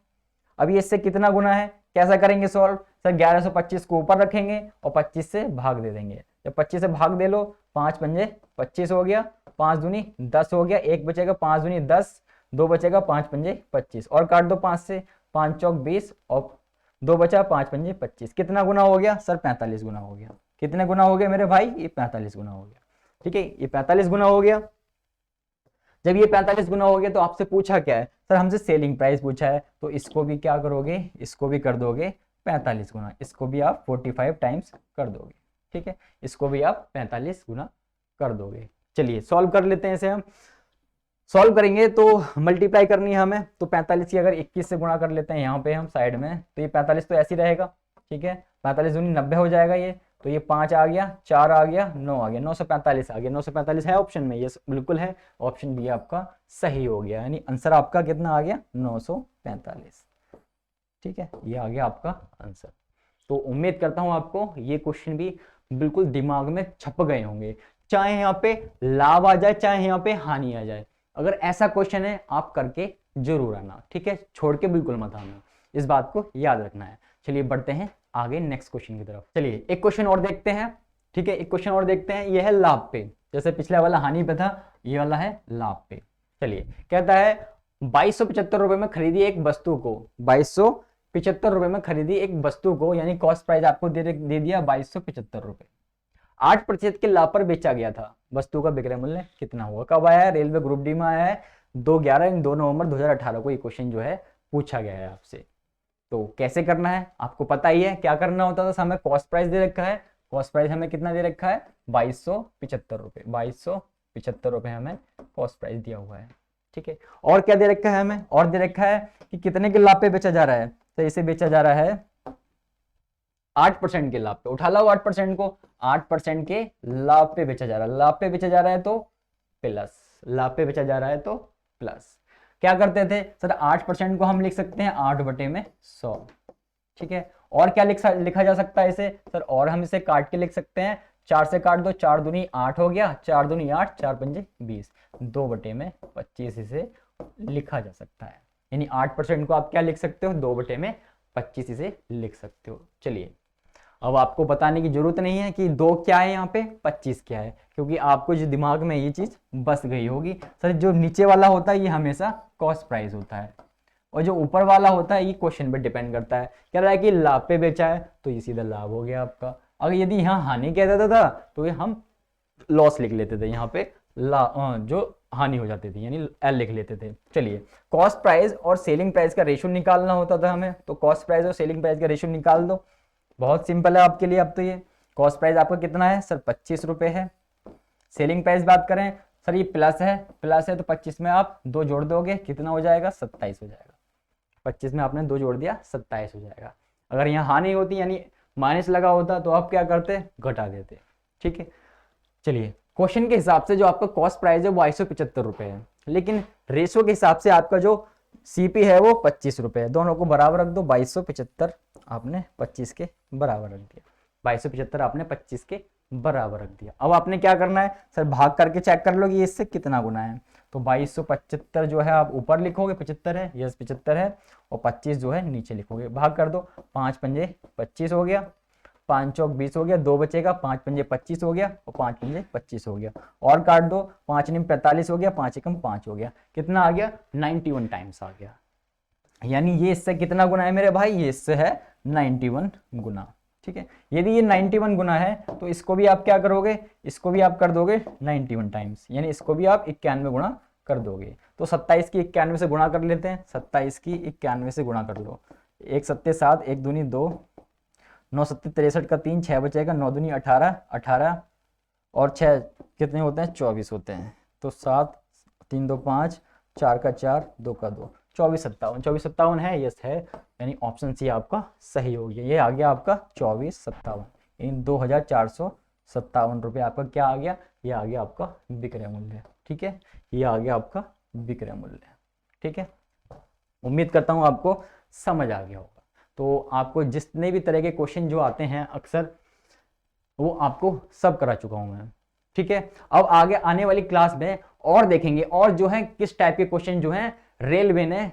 Speaker 1: अभी इससे कितना गुना है, कैसा करेंगे सॉल्व सर, 1125 को ऊपर रखेंगे और 25 से भाग दे देंगे। जब 25 से भाग दे लो 5 पंजे 25 हो गया, 5 दूनी 10 हो गया, 1 बचेगा, 5 दूनी 10, 2 बचेगा, 5 पंजे 25 और काट दो 5 से, 5 चौक 20 और 2 बचा, 5 पंजे 25। कितना गुना हो गया सर? 45 गुना हो गया। कितने गुना हो गया मेरे भाई? ये 45 गुना हो गया। ठीक है, ये 45 गुना हो गया। जब ये 45 गुना हो गया तो आपसे पूछा क्या है सर? हमसे सेलिंग प्राइस पूछा है, तो इसको भी क्या करोगे? इसको भी कर दोगे 45 गुना, इसको भी आप 45 टाइम्स कर दोगे। ठीक है, इसको भी आप 45 गुना कर दोगे। चलिए सॉल्व कर लेते हैं इसे। हम सॉल्व करेंगे तो मल्टीप्लाई करनी है हमें, तो 45 की अगर 21 से गुणा कर लेते हैं यहाँ पे हम साइड में, तो ये 45 तो ऐसे ही रहेगा। ठीक है, 45 दूनी 90 हो जाएगा ये, तो ये 5 आ गया, 4 आ गया, 9 आ गया, 945 आ गया। 945 है ऑप्शन में? यस बिल्कुल है, ऑप्शन बी आपका सही हो गया, यानी आंसर आपका कितना आ गया? 945। ठीक है, ये आ गया आपका आंसर। तो उम्मीद करता हूं आपको ये क्वेश्चन भी बिल्कुल दिमाग में छप गए होंगे, चाहे यहाँ पे लाभ आ जाए चाहे यहाँ पे हानि आ जाए। अगर ऐसा क्वेश्चन है आप करके जरूर आना, ठीक है, छोड़ के बिल्कुल मत आना, इस बात को याद रखना है। चलिए बढ़ते हैं आगे नेक्स्ट क्वेश्चन की तरफ। चलिए एक क्वेश्चन और देखते हैं। ठीक है, एक क्वेश्चन और देखते हैं, यह है लाभ पे। जैसे पिछला वाला हानि पे था, ये वाला है लाभ पे। चलिए कहता है 2275 रुपए में खरीदी एक वस्तु को, 2275 रुपए में खरीदी एक वस्तु को, यानी कॉस्ट प्राइस आपको दे दिया 2275 रुपए, 8% के लाभ पर बेचा गया था। वस्तु का विक्रय मूल्य कितना हुआ? कब आया है? रेलवे ग्रुप डी में आया है 2 नवंबर 2018 को ये क्वेश्चन जो है पूछा गया है आपसे। तो कैसे करना है आपको पता ही है, क्या करना होता था। हमें कॉस्ट प्राइस दे रखा है, कॉस्ट प्राइस हमें कितना दे रखा है? 2275 रुपए, 2275 रुपए हमें कॉस्ट प्राइस दिया हुआ है। ठीक है, और क्या दे रखा है हमें? और दे रखा है कि कितने के लाभ पे बेचा जा रहा है। तो इसे बेचा जा रहा है 8% के लाभ पे। उठा लो 8% को, 8% के लाभ पे बेचा जा रहा है। लाभ पे बेचा जा रहा है तो प्लस, लाभ पे बेचा जा रहा है तो प्लस। क्या करते थे सर? 8% को हम लिख सकते हैं 8/100। ठीक है, और क्या लिखा जा सकता है इसे सर? और हम इसे काट के लिख सकते हैं, 4 से काट दो, 4 दूनी 8 हो गया, 4 दूनी 8, 4 पंजे 20, 2/25 इसे लिखा जा सकता है। यानी 8% को आप क्या लिख सकते हो? 2/25 इसे लिख सकते हो। चलिए अब आपको बताने की जरूरत नहीं है कि 2 क्या है यहाँ पे, 25 क्या है, क्योंकि आपको जो दिमाग में ये चीज बस गई होगी। सर जो नीचे वाला होता है ये हमेशा कॉस्ट प्राइस होता है, और जो ऊपर वाला होता है ये क्वेश्चन पे डिपेंड करता है। कह रहा है कि लाभ पे बेचा है, तो ये सीधा लाभ हो गया आपका। अगर यदि यहाँ हानि कह देता था तो ये हम लॉस लिख लेते थे, यहाँ पे जो हानि हो जाती थी यानी एल लिख लेते थे। चलिए कॉस्ट प्राइस और सेलिंग प्राइस का रेशियो निकालना होता था हमें, तो कॉस्ट प्राइस और सेलिंग प्राइस का रेशियो निकाल दो। बहुत सिंपल है आपके लिए। अब तो ये कॉस्ट प्राइस आपका कितना है सर? 25 रुपए है। सेलिंग प्राइस बात करें सर, ये प्लस है, तो 25 में आप 2 जोड़ दोगे, कितना हो जाएगा? 27 हो जाएगा। 25 में आपने 2 जोड़ दिया, 27 हो जाएगा। अगर यहाँ हानि होती यानी माइनस लगा होता तो आप क्या करते? घटा देते। ठीक है, चलिए क्वेश्चन के हिसाब से जो आपका कॉस्ट प्राइस है वो 2275 रुपए है, लेकिन रेशो के हिसाब से आपका जो सीपी है वो 25 रुपए है। दोनों को बराबर रख दो, 2275 आपने 25 के बराबर रख दिया, 2275 आपने 25 के बराबर रख दिया। अब आपने क्या करना है सर? भाग करके चेक कर लो कि इससे कितना गुना है। तो 2275 जो है आप ऊपर लिखोगे, 75 है, यस 75 है, और 25 जो है नीचे लिखोगे। भाग कर दो, 5 पंजे 25 हो गया, 5 चौक 20 हो गया, 2 बचेगा, 5 पंजे 25 हो गया, और 5 पंजे 25 हो गया, और काट दो, 5 निम 45 हो गया, 5 एकम 5 हो गया। कितना आ गया? 91 टाइम्स आ गया। यानी ये इससे कितना गुना है मेरे भाई? ये इससे है 91 गुना। ठीक है, यदि ये 91 गुना है तो इसको भी आप क्या करोगे? इसको भी आप कर दोगे 91 टाइम्स, यानी इसको भी आप 91 गुना कर दोगे। तो 27 की 91 से गुणा कर लेते हैं, 27 की 91 से गुणा कर लो। 1 7 7, 1 दूनी 2, 9 7 63 का 3, 6 बचेगा, 9 दूनी 18, 18 और 6 कितने होते हैं? 24 होते हैं। तो 7 3 2 5, 4 का 4, 2 का 2, 24 57, 24 57 है, यस है, यानी ऑप्शन सी आपका सही हो गया। ये आ गया आपका 24 57, इन 2457 रुपये आपका क्या आ गया? ये आ गया आपका विक्रय मूल्य। ठीक है, ये आ गया आपका विक्रय मूल्य। ठीक है, उम्मीद करता हूँ आपको समझ आ गया होगा। तो आपको जितने भी तरह के क्वेश्चन जो आते हैं अक्सर, वो आपको सब करा चुका हूँ मैं। ठीक है, अब आगे आने वाली क्लास में और देखेंगे, और जो है किस टाइप के क्वेश्चन जो हैं रेलवे ने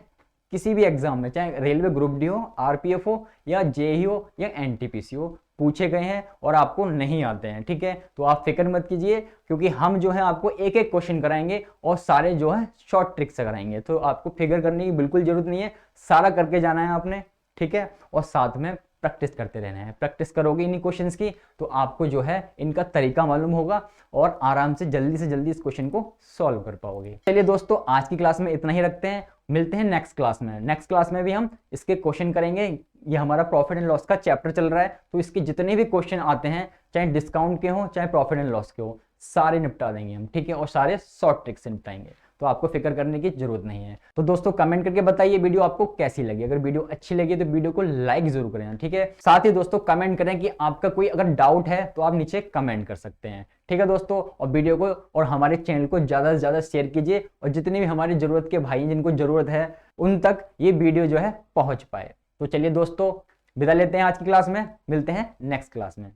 Speaker 1: किसी भी एग्जाम में, चाहे रेलवे ग्रुप डी हो, आरपीएफ हो, या जेई हो, या एनटीपीसी हो, पूछे गए हैं और आपको नहीं आते हैं, ठीक है। तो आप फिक्र मत कीजिए, क्योंकि हम जो है आपको एक एक क्वेश्चन कराएंगे और सारे जो है शॉर्ट ट्रिक से कराएंगे। तो आपको फिक्र करने की बिल्कुल जरूरत नहीं है, सारा करके जाना है आपने, ठीक है। और साथ में प्रैक्टिस करते रहना है। प्रैक्टिस करोगे इन्हीं क्वेश्चंस की तो आपको जो है इनका तरीका मालूम होगा और आराम से जल्दी इस क्वेश्चन को सॉल्व कर पाओगे। चलिए दोस्तों, आज की क्लास में इतना ही रखते हैं, मिलते हैं नेक्स्ट क्लास में। नेक्स्ट क्लास में भी हम इसके क्वेश्चन करेंगे। ये हमारा प्रॉफिट एंड लॉस का चैप्टर चल रहा है, तो इसके जितने भी क्वेश्चन आते हैं, चाहे डिस्काउंट के हो चाहे प्रॉफिट एंड लॉस के हो, सारे निपटा देंगे हम, ठीक है। और सारे शॉर्ट ट्रिक से निपटाएंगे, तो आपको फिक्र करने की जरूरत नहीं है। तो दोस्तों कमेंट करके बताइए वीडियो आपको कैसी लगी। अगर वीडियो अच्छी लगी तो वीडियो को लाइक जरूर करें, ठीक है। साथ ही दोस्तों कमेंट करें कि आपका कोई अगर डाउट है तो आप नीचे कमेंट कर सकते हैं, ठीक है दोस्तों। और वीडियो को और हमारे चैनल को ज्यादा से ज्यादा शेयर कीजिए, और जितने भी हमारी जरूरत के भाई जिनको जरूरत है उन तक ये वीडियो जो है पहुंच पाए। तो चलिए दोस्तों, विदा लेते हैं आज की क्लास में, मिलते हैं नेक्स्ट क्लास में।